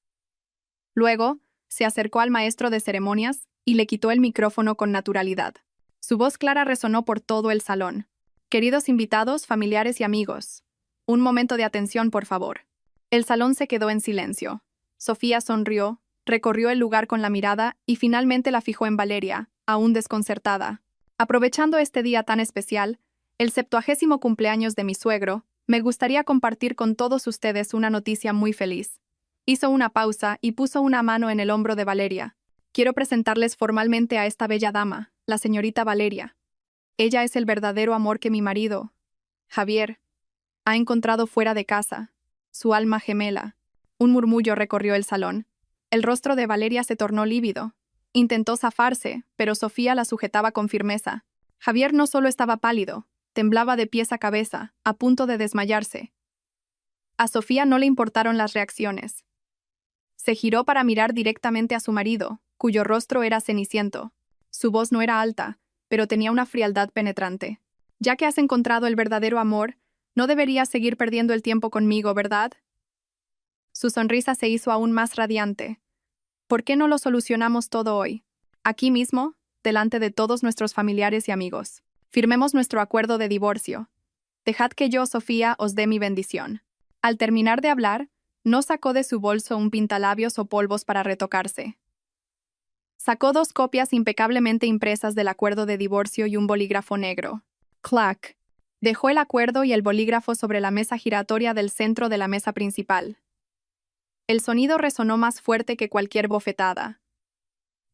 Luego, se acercó al maestro de ceremonias y le quitó el micrófono con naturalidad. Su voz clara resonó por todo el salón. Queridos invitados, familiares y amigos, un momento de atención, por favor. El salón se quedó en silencio. Sofía sonrió, recorrió el lugar con la mirada y finalmente la fijó en Valeria, aún desconcertada. Aprovechando este día tan especial, el 70º cumpleaños de mi suegro, me gustaría compartir con todos ustedes una noticia muy feliz. Hizo una pausa y puso una mano en el hombro de Valeria. Quiero presentarles formalmente a esta bella dama, la señorita Valeria. Ella es el verdadero amor que mi marido, Javier, ha encontrado fuera de casa, su alma gemela. Un murmullo recorrió el salón. El rostro de Valeria se tornó lívido. Intentó zafarse, pero Sofía la sujetaba con firmeza. Javier no solo estaba pálido, temblaba de pies a cabeza, a punto de desmayarse. A Sofía no le importaron las reacciones. Se giró para mirar directamente a su marido, cuyo rostro era ceniciento. Su voz no era alta, pero tenía una frialdad penetrante. Ya que has encontrado el verdadero amor, no deberías seguir perdiendo el tiempo conmigo, ¿verdad? Su sonrisa se hizo aún más radiante. ¿Por qué no lo solucionamos todo hoy? Aquí mismo, delante de todos nuestros familiares y amigos. Firmemos nuestro acuerdo de divorcio. Dejad que yo, Sofía, os dé mi bendición. Al terminar de hablar, no sacó de su bolso un pintalabios o polvos para retocarse. Sacó 2 copias impecablemente impresas del acuerdo de divorcio y un bolígrafo negro. Clac. Dejó el acuerdo y el bolígrafo sobre la mesa giratoria del centro de la mesa principal. El sonido resonó más fuerte que cualquier bofetada.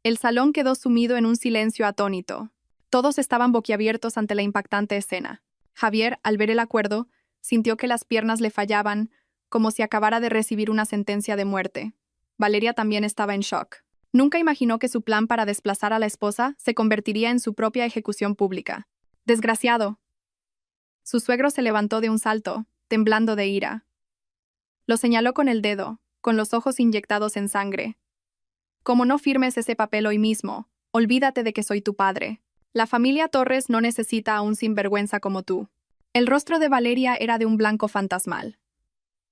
El salón quedó sumido en un silencio atónito. Todos estaban boquiabiertos ante la impactante escena. Javier, al ver el acuerdo, sintió que las piernas le fallaban, como si acabara de recibir una sentencia de muerte. Valeria también estaba en shock. Nunca imaginó que su plan para desplazar a la esposa se convertiría en su propia ejecución pública. ¡Desgraciado! Su suegro se levantó de un salto, temblando de ira. Lo señaló con el dedo, con los ojos inyectados en sangre. Como no firmes ese papel hoy mismo, olvídate de que soy tu padre. La familia Torres no necesita a un sinvergüenza como tú. El rostro de Valeria era de un blanco fantasmal.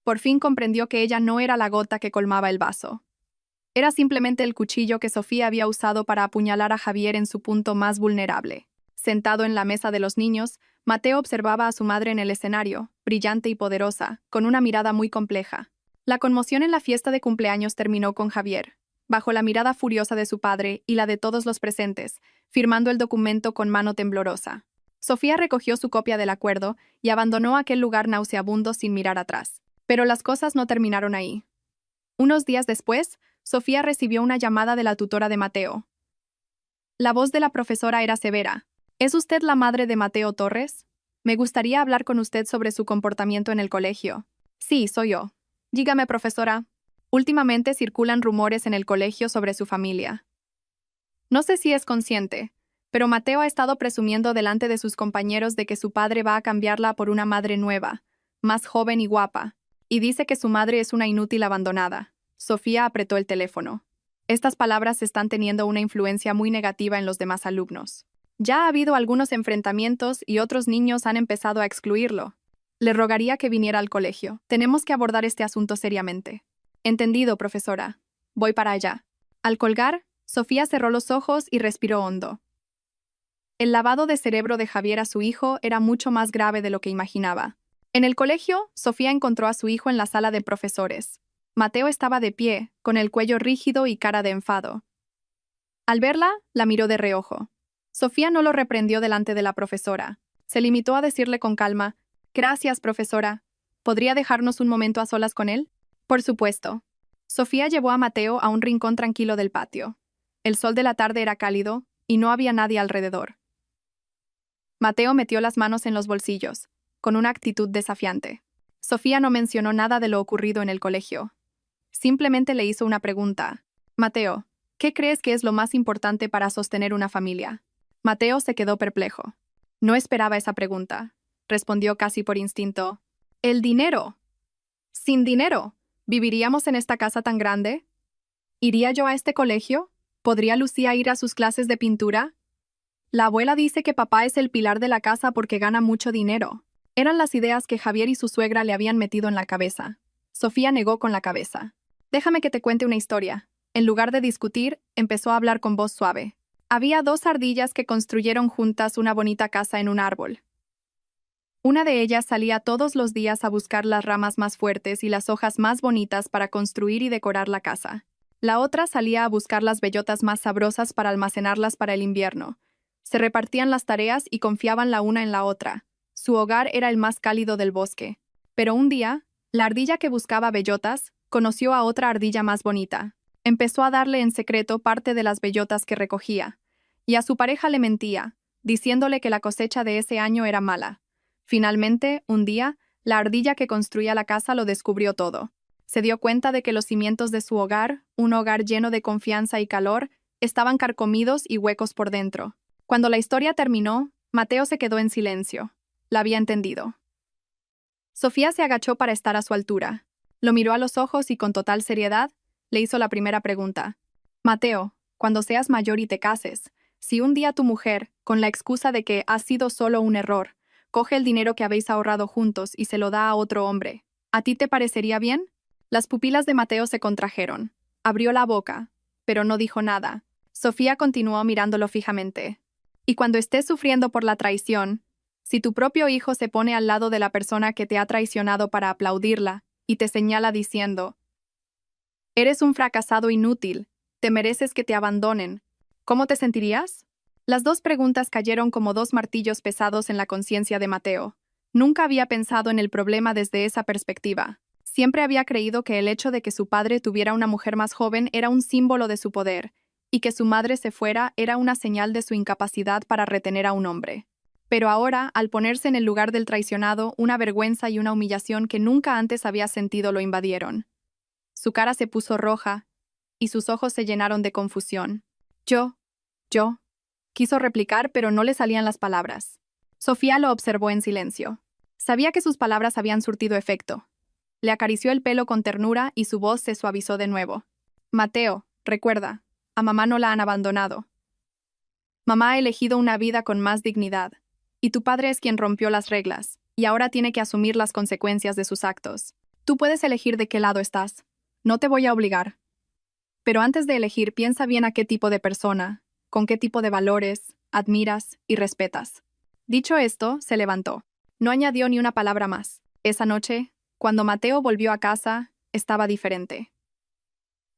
Por fin comprendió que ella no era la gota que colmaba el vaso. Era simplemente el cuchillo que Sofía había usado para apuñalar a Javier en su punto más vulnerable. Sentado en la mesa de los niños, Mateo observaba a su madre en el escenario, brillante y poderosa, con una mirada muy compleja. La conmoción en la fiesta de cumpleaños terminó con Javier, bajo la mirada furiosa de su padre y la de todos los presentes, firmando el documento con mano temblorosa. Sofía recogió su copia del acuerdo y abandonó aquel lugar nauseabundo sin mirar atrás. Pero las cosas no terminaron ahí. Unos días después, Sofía recibió una llamada de la tutora de Mateo. La voz de la profesora era severa. ¿Es usted la madre de Mateo Torres? Me gustaría hablar con usted sobre su comportamiento en el colegio. Sí, soy yo. Dígame, profesora. Últimamente circulan rumores en el colegio sobre su familia. No sé si es consciente, pero Mateo ha estado presumiendo delante de sus compañeros de que su padre va a cambiarla por una madre nueva, más joven y guapa, y dice que su madre es una inútil abandonada. Sofía apretó el teléfono. Estas palabras están teniendo una influencia muy negativa en los demás alumnos. Ya ha habido algunos enfrentamientos y otros niños han empezado a excluirlo. Le rogaría que viniera al colegio. Tenemos que abordar este asunto seriamente. Entendido, profesora. Voy para allá. Al colgar, Sofía cerró los ojos y respiró hondo. El lavado de cerebro de Javier a su hijo era mucho más grave de lo que imaginaba. En el colegio, Sofía encontró a su hijo en la sala de profesores. Mateo estaba de pie, con el cuello rígido y cara de enfado. Al verla, la miró de reojo. Sofía no lo reprendió delante de la profesora. Se limitó a decirle con calma: «Gracias, profesora. ¿Podría dejarnos un momento a solas con él?» «Por supuesto». Sofía llevó a Mateo a un rincón tranquilo del patio. El sol de la tarde era cálido y no había nadie alrededor. Mateo metió las manos en los bolsillos, con una actitud desafiante. Sofía no mencionó nada de lo ocurrido en el colegio. Simplemente le hizo una pregunta. «Mateo, ¿qué crees que es lo más importante para sostener una familia?» Mateo se quedó perplejo. No esperaba esa pregunta. Respondió casi por instinto: «El dinero». «¿Sin dinero? ¿Viviríamos en esta casa tan grande? ¿Iría yo a este colegio? ¿Podría Lucía ir a sus clases de pintura? La abuela dice que papá es el pilar de la casa porque gana mucho dinero». Eran las ideas que Javier y su suegra le habían metido en la cabeza. Sofía negó con la cabeza. «Déjame que te cuente una historia». En lugar de discutir, empezó a hablar con voz suave. Había dos ardillas que construyeron juntas una bonita casa en un árbol. Una de ellas salía todos los días a buscar las ramas más fuertes y las hojas más bonitas para construir y decorar la casa. La otra salía a buscar las bellotas más sabrosas para almacenarlas para el invierno. Se repartían las tareas y confiaban la una en la otra. Su hogar era el más cálido del bosque. Pero un día, la ardilla que buscaba bellotas conoció a otra ardilla más bonita. Empezó a darle en secreto parte de las bellotas que recogía. Y a su pareja le mentía, diciéndole que la cosecha de ese año era mala. Finalmente, un día, la ardilla que construía la casa lo descubrió todo. Se dio cuenta de que los cimientos de su hogar, un hogar lleno de confianza y calor, estaban carcomidos y huecos por dentro. Cuando la historia terminó, Mateo se quedó en silencio. La había entendido. Sofía se agachó para estar a su altura. Lo miró a los ojos y con total seriedad le hizo la primera pregunta. «Mateo, cuando seas mayor y te cases, si un día tu mujer, con la excusa de que ha sido solo un error, coge el dinero que habéis ahorrado juntos y se lo da a otro hombre, ¿a ti te parecería bien?» Las pupilas de Mateo se contrajeron. Abrió la boca, pero no dijo nada. Sofía continuó mirándolo fijamente. «Y cuando estés sufriendo por la traición, si tu propio hijo se pone al lado de la persona que te ha traicionado para aplaudirla y te señala diciendo: «Eres un fracasado inútil, te mereces que te abandonen», ¿cómo te sentirías? Las dos preguntas cayeron como dos martillos pesados en la conciencia de Mateo. Nunca había pensado en el problema desde esa perspectiva. Siempre había creído que el hecho de que su padre tuviera una mujer más joven era un símbolo de su poder, y que su madre se fuera era una señal de su incapacidad para retener a un hombre. Pero ahora, al ponerse en el lugar del traicionado, una vergüenza y una humillación que nunca antes había sentido lo invadieron. Su cara se puso roja, y sus ojos se llenaron de confusión. Yo, quiso replicar, pero no le salían las palabras. Sofía lo observó en silencio. Sabía que sus palabras habían surtido efecto. Le acarició el pelo con ternura y su voz se suavizó de nuevo. «Mateo, recuerda, a mamá no la han abandonado. Mamá ha elegido una vida con más dignidad, y tu padre es quien rompió las reglas, y ahora tiene que asumir las consecuencias de sus actos. Tú puedes elegir de qué lado estás. No te voy a obligar. Pero antes de elegir, piensa bien a qué tipo de persona, con qué tipo de valores, admiras y respetas». Dicho esto, se levantó. No añadió ni una palabra más. Esa noche, cuando Mateo volvió a casa, estaba diferente.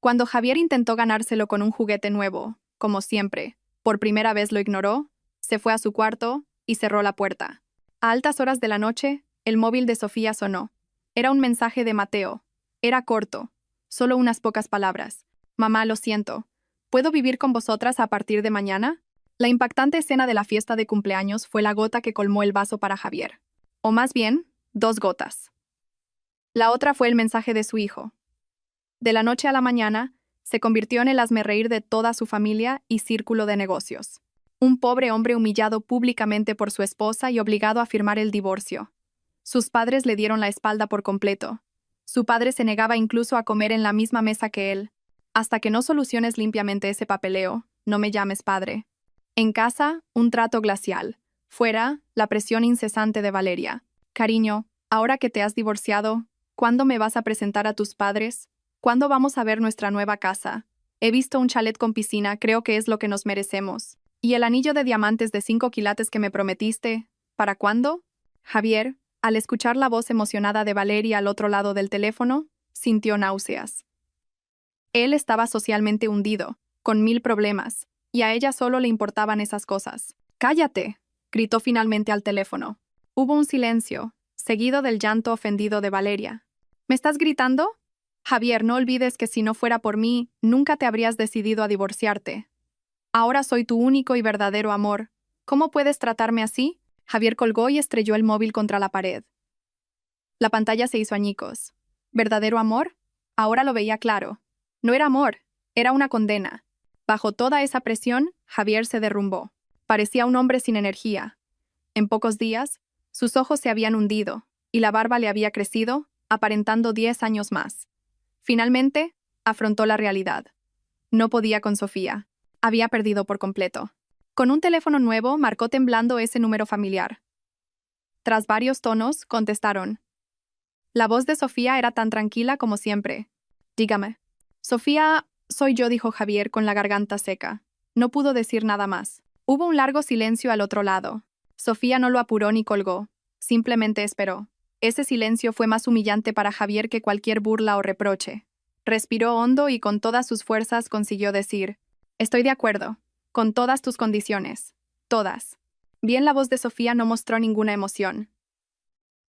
Cuando Javier intentó ganárselo con un juguete nuevo, como siempre, por primera vez lo ignoró, se fue a su cuarto, y cerró la puerta. A altas horas de la noche, el móvil de Sofía sonó. Era un mensaje de Mateo. Era corto, solo unas pocas palabras. Mamá, lo siento. ¿Puedo vivir con vosotras a partir de mañana? La impactante escena de la fiesta de cumpleaños fue la gota que colmó el vaso para Javier. O más bien, 2 gotas. La otra fue el mensaje de su hijo. De la noche a la mañana, se convirtió en el hazmerreír de toda su familia y círculo de negocios. Un pobre hombre humillado públicamente por su esposa y obligado a firmar el divorcio. Sus padres le dieron la espalda por completo. Su padre se negaba incluso a comer en la misma mesa que él. Hasta que no soluciones limpiamente ese papeleo, no me llames padre. En casa, un trato glacial. Fuera, la presión incesante de Valeria. Cariño, ahora que te has divorciado, ¿cuándo me vas a presentar a tus padres? ¿Cuándo vamos a ver nuestra nueva casa? He visto un chalet con piscina, creo que es lo que nos merecemos. ¿Y el anillo de diamantes de 5 quilates que me prometiste? ¿Para cuándo? Javier, al escuchar la voz emocionada de Valeria al otro lado del teléfono, sintió náuseas. Él estaba socialmente hundido, con 1000 problemas, y a ella solo le importaban esas cosas. ¡Cállate!, gritó finalmente al teléfono. Hubo un silencio, seguido del llanto ofendido de Valeria. ¿Me estás gritando? Javier, no olvides que si no fuera por mí, nunca te habrías decidido a divorciarte. Ahora soy tu único y verdadero amor. ¿Cómo puedes tratarme así? Javier colgó y estrelló el móvil contra la pared. La pantalla se hizo añicos. ¿Verdadero amor? Ahora lo veía claro. No era amor, era una condena. Bajo toda esa presión, Javier se derrumbó. Parecía un hombre sin energía. En pocos días, sus ojos se habían hundido, y la barba le había crecido, aparentando 10 años más. Finalmente, afrontó la realidad. No podía con Sofía. Había perdido por completo. Con un teléfono nuevo, marcó temblando ese número familiar. Tras varios tonos, contestaron. La voz de Sofía era tan tranquila como siempre. Dígame. Sofía, soy yo, dijo Javier con la garganta seca. No pudo decir nada más. Hubo un largo silencio al otro lado. Sofía no lo apuró ni colgó. Simplemente esperó. Ese silencio fue más humillante para Javier que cualquier burla o reproche. Respiró hondo y con todas sus fuerzas consiguió decir: Estoy de acuerdo. Con todas tus condiciones. Todas. Bien, la voz de Sofía no mostró ninguna emoción.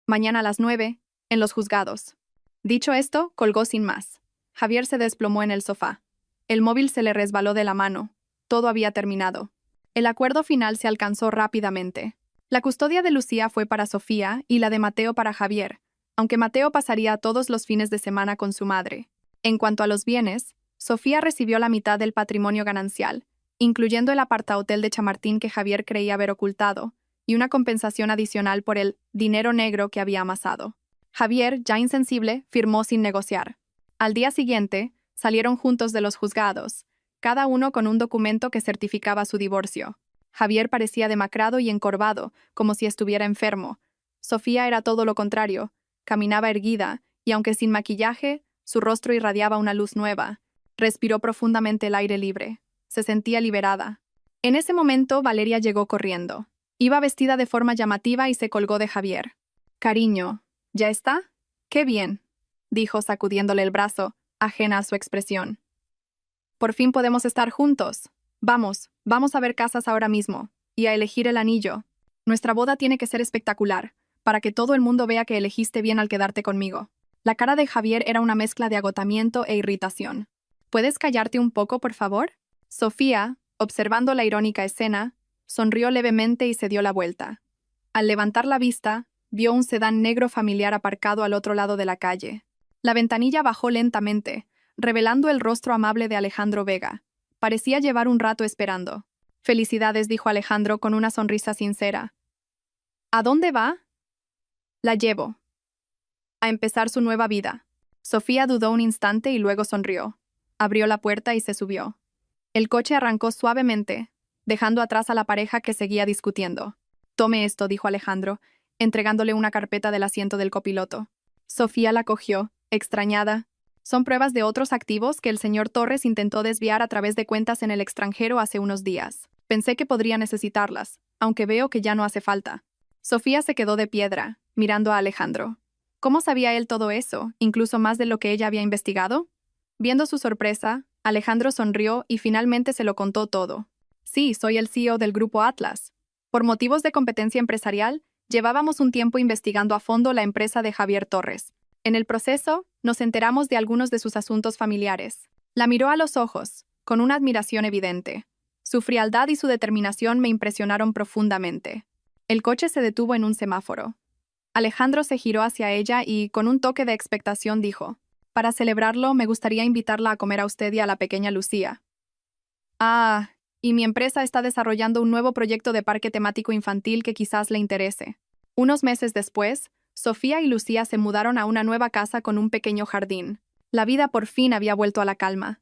Mañana a las 9, en los juzgados. Dicho esto, colgó sin más. Javier se desplomó en el sofá. El móvil se le resbaló de la mano. Todo había terminado. El acuerdo final se alcanzó rápidamente. La custodia de Lucía fue para Sofía y la de Mateo para Javier, aunque Mateo pasaría todos los fines de semana con su madre. En cuanto a los bienes, Sofía recibió la mitad del patrimonio ganancial, incluyendo el apartahotel de Chamartín que Javier creía haber ocultado, y una compensación adicional por el dinero negro que había amasado. Javier, ya insensible, firmó sin negociar. Al día siguiente, salieron juntos de los juzgados, cada uno con un documento que certificaba su divorcio. Javier parecía demacrado y encorvado, como si estuviera enfermo. Sofía era todo lo contrario, caminaba erguida, y aunque sin maquillaje, su rostro irradiaba una luz nueva. Respiró profundamente el aire libre. Se sentía liberada. En ese momento, Valeria llegó corriendo. Iba vestida de forma llamativa y se colgó de Javier. «Cariño, ¿ya está? ¡Qué bien!», dijo sacudiéndole el brazo, ajena a su expresión. «Por fin podemos estar juntos. Vamos a ver casas ahora mismo, y a elegir el anillo. Nuestra boda tiene que ser espectacular, para que todo el mundo vea que elegiste bien al quedarte conmigo». La cara de Javier era una mezcla de agotamiento e irritación. «¿Puedes callarte un poco, por favor?». Sofía, observando la irónica escena, sonrió levemente y se dio la vuelta. Al levantar la vista, vio un sedán negro familiar aparcado al otro lado de la calle. La ventanilla bajó lentamente, revelando el rostro amable de Alejandro Vega. Parecía llevar un rato esperando. «Felicidades», dijo Alejandro con una sonrisa sincera. «¿A dónde va?». «La llevo. A empezar su nueva vida». Sofía dudó un instante y luego sonrió. Abrió la puerta y se subió. El coche arrancó suavemente, dejando atrás a la pareja que seguía discutiendo. «Tome esto», dijo Alejandro, entregándole una carpeta del asiento del copiloto. Sofía la cogió, extrañada. «Son pruebas de otros activos que el señor Torres intentó desviar a través de cuentas en el extranjero hace unos días. Pensé que podría necesitarlas, aunque veo que ya no hace falta». Sofía se quedó de piedra, mirando a Alejandro. ¿Cómo sabía él todo eso, incluso más de lo que ella había investigado? Viendo su sorpresa, Alejandro sonrió y finalmente se lo contó todo. «Sí, soy el CEO del Grupo Atlas. Por motivos de competencia empresarial, llevábamos un tiempo investigando a fondo la empresa de Javier Torres. En el proceso, nos enteramos de algunos de sus asuntos familiares. La miró a los ojos, con una admiración evidente. Su frialdad y su determinación me impresionaron profundamente. El coche se detuvo en un semáforo. Alejandro se giró hacia ella y, con un toque de expectación, dijo: «Para celebrarlo, me gustaría invitarla a comer a usted y a la pequeña Lucía». «Ah, y mi empresa está desarrollando un nuevo proyecto de parque temático infantil que quizás le interese». Unos meses después, Sofía y Lucía se mudaron a una nueva casa con un pequeño jardín. La vida por fin había vuelto a la calma.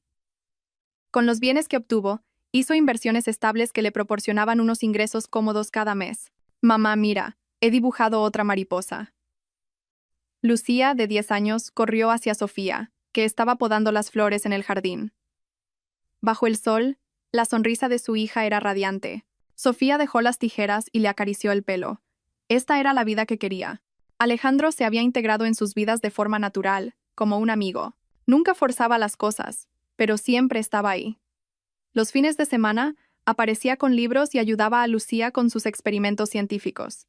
Con los bienes que obtuvo, hizo inversiones estables que le proporcionaban unos ingresos cómodos cada mes. «Mamá, mira, he dibujado otra mariposa». Lucía, de 10 años, corrió hacia Sofía, que estaba podando las flores en el jardín. Bajo el sol, la sonrisa de su hija era radiante. Sofía dejó las tijeras y le acarició el pelo. Esta era la vida que quería. Alejandro se había integrado en sus vidas de forma natural, como un amigo. Nunca forzaba las cosas, pero siempre estaba ahí. Los fines de semana, aparecía con libros y ayudaba a Lucía con sus experimentos científicos.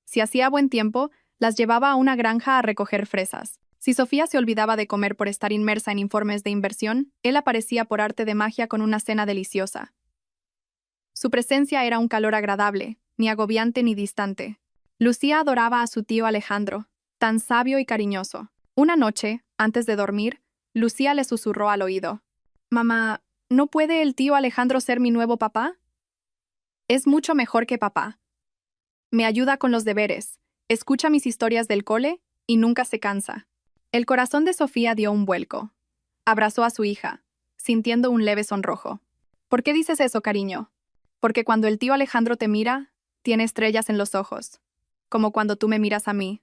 Si hacía buen tiempo, las llevaba a una granja a recoger fresas. Si Sofía se olvidaba de comer por estar inmersa en informes de inversión, él aparecía por arte de magia con una cena deliciosa. Su presencia era un calor agradable, ni agobiante ni distante. Lucía adoraba a su tío Alejandro, tan sabio y cariñoso. Una noche, antes de dormir, Lucía le susurró al oído: «Mamá, ¿no puede el tío Alejandro ser mi nuevo papá? Es mucho mejor que papá. Me ayuda con los deberes, escucha mis historias del cole y nunca se cansa». El corazón de Sofía dio un vuelco. Abrazó a su hija, sintiendo un leve sonrojo. «¿Por qué dices eso, cariño?» «Porque cuando el tío Alejandro te mira, tiene estrellas en los ojos, como cuando tú me miras a mí».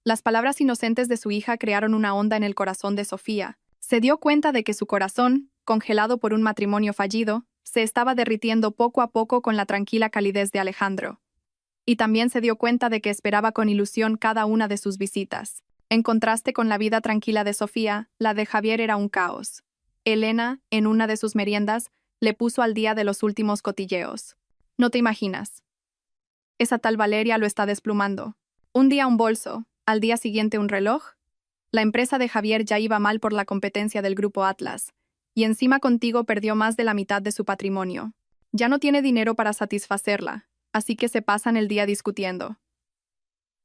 Las palabras inocentes de su hija crearon una onda en el corazón de Sofía. Se dio cuenta de que su corazón, congelado por un matrimonio fallido, se estaba derritiendo poco a poco con la tranquila calidez de Alejandro. Y también se dio cuenta de que esperaba con ilusión cada una de sus visitas. En contraste con la vida tranquila de Sofía, la de Javier era un caos. Elena, en una de sus meriendas, le puso al día de los últimos cotilleos. «No te imaginas. Esa tal Valeria lo está desplumando. Un día un bolso, al día siguiente un reloj». La empresa de Javier ya iba mal por la competencia del grupo Atlas, y encima contigo perdió más de la mitad de su patrimonio. Ya no tiene dinero para satisfacerla, así que se pasan el día discutiendo.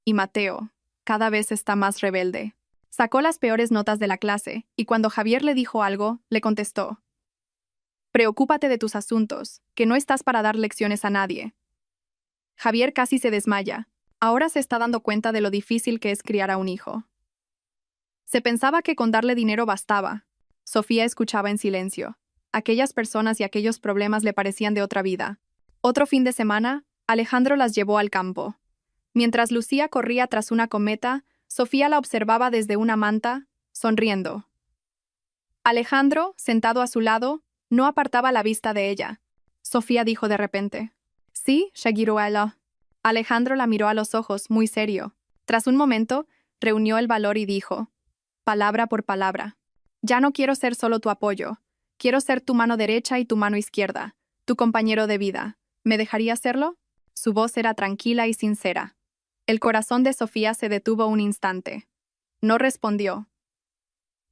Y Mateo, cada vez está más rebelde. Sacó las peores notas de la clase, y cuando Javier le dijo algo, le contestó: «Preocúpate de tus asuntos, que no estás para dar lecciones a nadie». Javier casi se desmaya. Ahora se está dando cuenta de lo difícil que es criar a un hijo. Se pensaba que con darle dinero bastaba. Sofía escuchaba en silencio. Aquellas personas y aquellos problemas le parecían de otra vida. Otro fin de semana, Alejandro las llevó al campo. Mientras Lucía corría tras una cometa, Sofía la observaba desde una manta, sonriendo. Alejandro, sentado a su lado, no apartaba la vista de ella. Sofía dijo de repente: «Sí, Shagiruela». Alejandro la miró a los ojos, muy serio. Tras un momento, reunió el valor y dijo, palabra por palabra: «Ya no quiero ser solo tu apoyo. Quiero ser tu mano derecha y tu mano izquierda, tu compañero de vida. ¿Me dejarías serlo?» Su voz era tranquila y sincera. El corazón de Sofía se detuvo un instante. No respondió.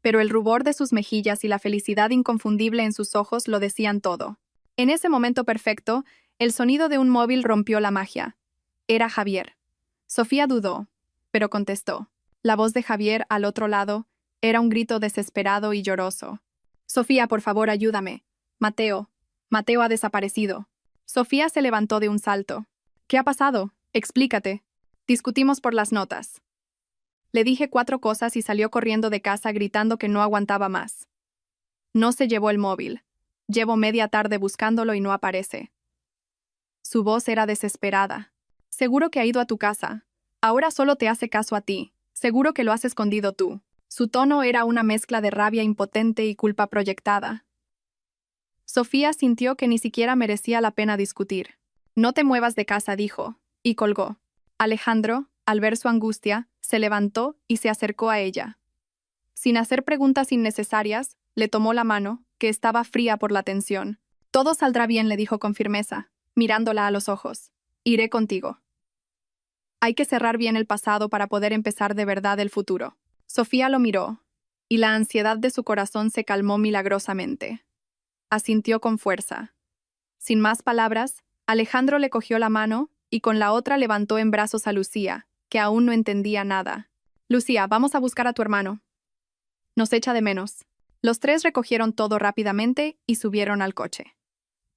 Pero el rubor de sus mejillas y la felicidad inconfundible en sus ojos lo decían todo. En ese momento perfecto, el sonido de un móvil rompió la magia. Era Javier. Sofía dudó, pero contestó. La voz de Javier al otro lado era un grito desesperado y lloroso. «Sofía, por favor, ayúdame. Mateo ha desaparecido». Sofía se levantó de un salto. «¿Qué ha pasado? Explícate». «Discutimos por las notas». Le dije 4 cosas y salió corriendo de casa gritando que no aguantaba más. No se llevó el móvil. Llevo media tarde buscándolo y no aparece. Su voz era desesperada. «Seguro que ha ido a tu casa. Ahora solo te hace caso a ti. Seguro que lo has escondido tú». Su tono era una mezcla de rabia impotente y culpa proyectada. Sofía sintió que ni siquiera merecía la pena discutir. «No te muevas de casa», dijo, y colgó. Alejandro, al ver su angustia, se levantó y se acercó a ella. Sin hacer preguntas innecesarias, le tomó la mano, que estaba fría por la tensión. «Todo saldrá bien», le dijo con firmeza, mirándola a los ojos. Iré contigo. Hay que cerrar bien el pasado para poder empezar de verdad el futuro. Sofía lo miró, y la ansiedad de su corazón se calmó milagrosamente. Asintió con fuerza. Sin más palabras, Alejandro le cogió la mano y con la otra levantó en brazos a Lucía, que aún no entendía nada. Lucía, vamos a buscar a tu hermano. Nos echa de menos. Los tres recogieron todo rápidamente y subieron al coche.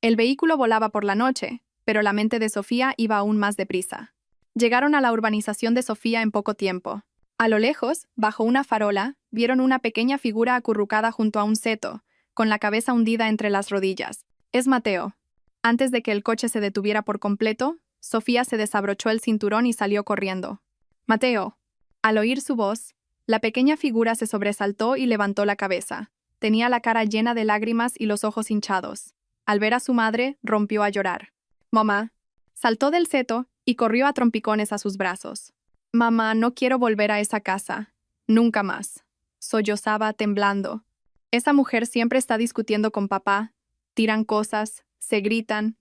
El vehículo volaba por la noche, pero la mente de Sofía iba aún más deprisa. Llegaron a la urbanización de Sofía en poco tiempo. A lo lejos, bajo una farola, vieron una pequeña figura acurrucada junto a un seto, con la cabeza hundida entre las rodillas. Es Mateo. Antes de que el coche se detuviera por completo, Sofía se desabrochó el cinturón y salió corriendo. Mateo. Al oír su voz, la pequeña figura se sobresaltó y levantó la cabeza. Tenía la cara llena de lágrimas y los ojos hinchados. Al ver a su madre, rompió a llorar. Mamá. Saltó del seto y corrió a trompicones a sus brazos. Mamá, no quiero volver a esa casa. Nunca más. Sollozaba temblando. Esa mujer siempre está discutiendo con papá. Tiran cosas, se gritan.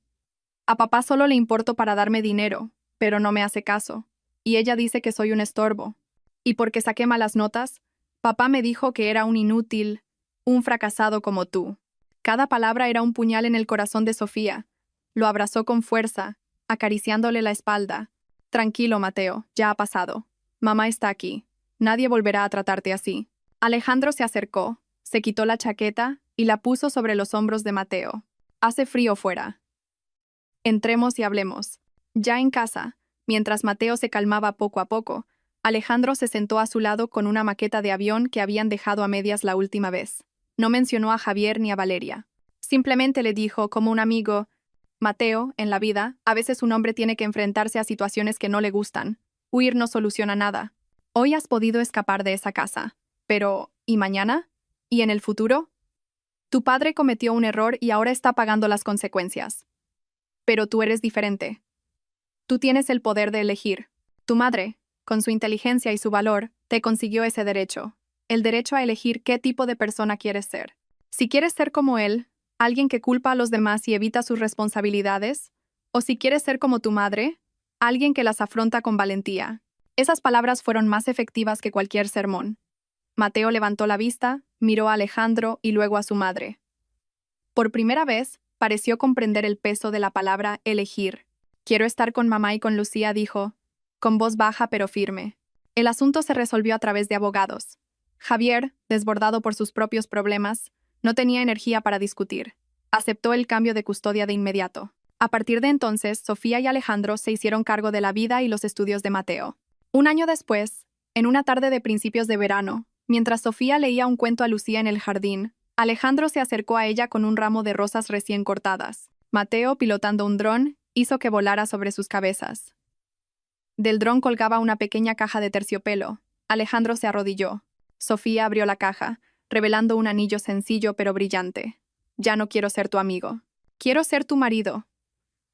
A papá solo le importo para darme dinero, pero no me hace caso. Y ella dice que soy un estorbo. Y porque saqué malas notas, papá me dijo que era un inútil, un fracasado como tú. Cada palabra era un puñal en el corazón de Sofía. Lo abrazó con fuerza, acariciándole la espalda. Tranquilo, Mateo, ya ha pasado. Mamá está aquí. Nadie volverá a tratarte así. Alejandro se acercó, se quitó la chaqueta y la puso sobre los hombros de Mateo. Hace frío fuera. Entremos y hablemos. Ya en casa, mientras Mateo se calmaba poco a poco, Alejandro se sentó a su lado con una maqueta de avión que habían dejado a medias la última vez. No mencionó a Javier ni a Valeria. Simplemente le dijo, como un amigo, Mateo, en la vida, a veces un hombre tiene que enfrentarse a situaciones que no le gustan. Huir no soluciona nada. Hoy has podido escapar de esa casa. Pero, ¿y mañana? ¿Y en el futuro? Tu padre cometió un error y ahora está pagando las consecuencias. Pero tú eres diferente. Tú tienes el poder de elegir. Tu madre, con su inteligencia y su valor, te consiguió ese derecho. El derecho a elegir qué tipo de persona quieres ser. Si quieres ser como él, alguien que culpa a los demás y evita sus responsabilidades, o si quieres ser como tu madre, alguien que las afronta con valentía. Esas palabras fueron más efectivas que cualquier sermón. Mateo levantó la vista, miró a Alejandro y luego a su madre. Por primera vez, pareció comprender el peso de la palabra elegir. Quiero estar con mamá y con Lucía, dijo, con voz baja pero firme. El asunto se resolvió a través de abogados. Javier, desbordado por sus propios problemas, no tenía energía para discutir. Aceptó el cambio de custodia de inmediato. A partir de entonces, Sofía y Alejandro se hicieron cargo de la vida y los estudios de Mateo. Un año después, en una tarde de principios de verano, mientras Sofía leía un cuento a Lucía en el jardín, Alejandro se acercó a ella con un ramo de rosas recién cortadas. Mateo, pilotando un dron, hizo que volara sobre sus cabezas. Del dron colgaba una pequeña caja de terciopelo. Alejandro se arrodilló. Sofía abrió la caja, revelando un anillo sencillo pero brillante. Ya no quiero ser tu amigo. Quiero ser tu marido.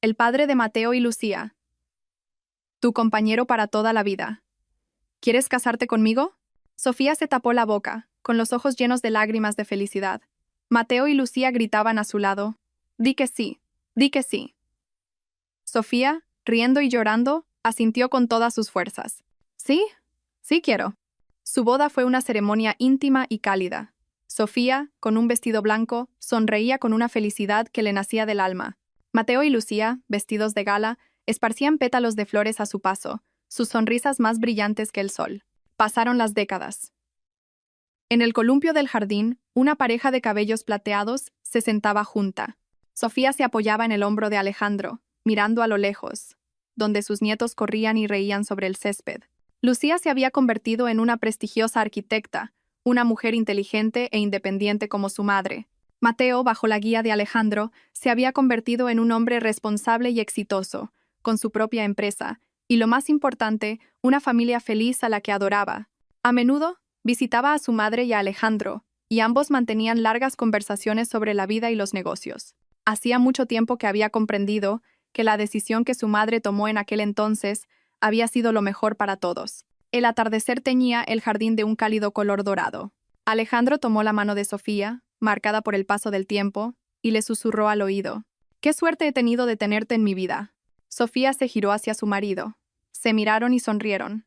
El padre de Mateo y Lucía. Tu compañero para toda la vida. ¿Quieres casarte conmigo? Sofía se tapó la boca, con los ojos llenos de lágrimas de felicidad. Mateo y Lucía gritaban a su lado. Di que sí, di que sí. Sofía, riendo y llorando, asintió con todas sus fuerzas. Sí, sí quiero. Su boda fue una ceremonia íntima y cálida. Sofía, con un vestido blanco, sonreía con una felicidad que le nacía del alma. Mateo y Lucía, vestidos de gala, esparcían pétalos de flores a su paso, sus sonrisas más brillantes que el sol. Pasaron las décadas. En el columpio del jardín, una pareja de cabellos plateados se sentaba junta. Sofía se apoyaba en el hombro de Alejandro, mirando a lo lejos, donde sus nietos corrían y reían sobre el césped. Lucía se había convertido en una prestigiosa arquitecta, una mujer inteligente e independiente como su madre. Mateo, bajo la guía de Alejandro, se había convertido en un hombre responsable y exitoso, con su propia empresa, y lo más importante, una familia feliz a la que adoraba. A menudo, visitaba a su madre y a Alejandro, y ambos mantenían largas conversaciones sobre la vida y los negocios. Hacía mucho tiempo que había comprendido que la decisión que su madre tomó en aquel entonces había sido lo mejor para todos. El atardecer teñía el jardín de un cálido color dorado. Alejandro tomó la mano de Sofía, marcada por el paso del tiempo, y le susurró al oído. «Qué suerte he tenido de tenerte en mi vida. Sofía se giró hacia su marido. Se miraron y sonrieron.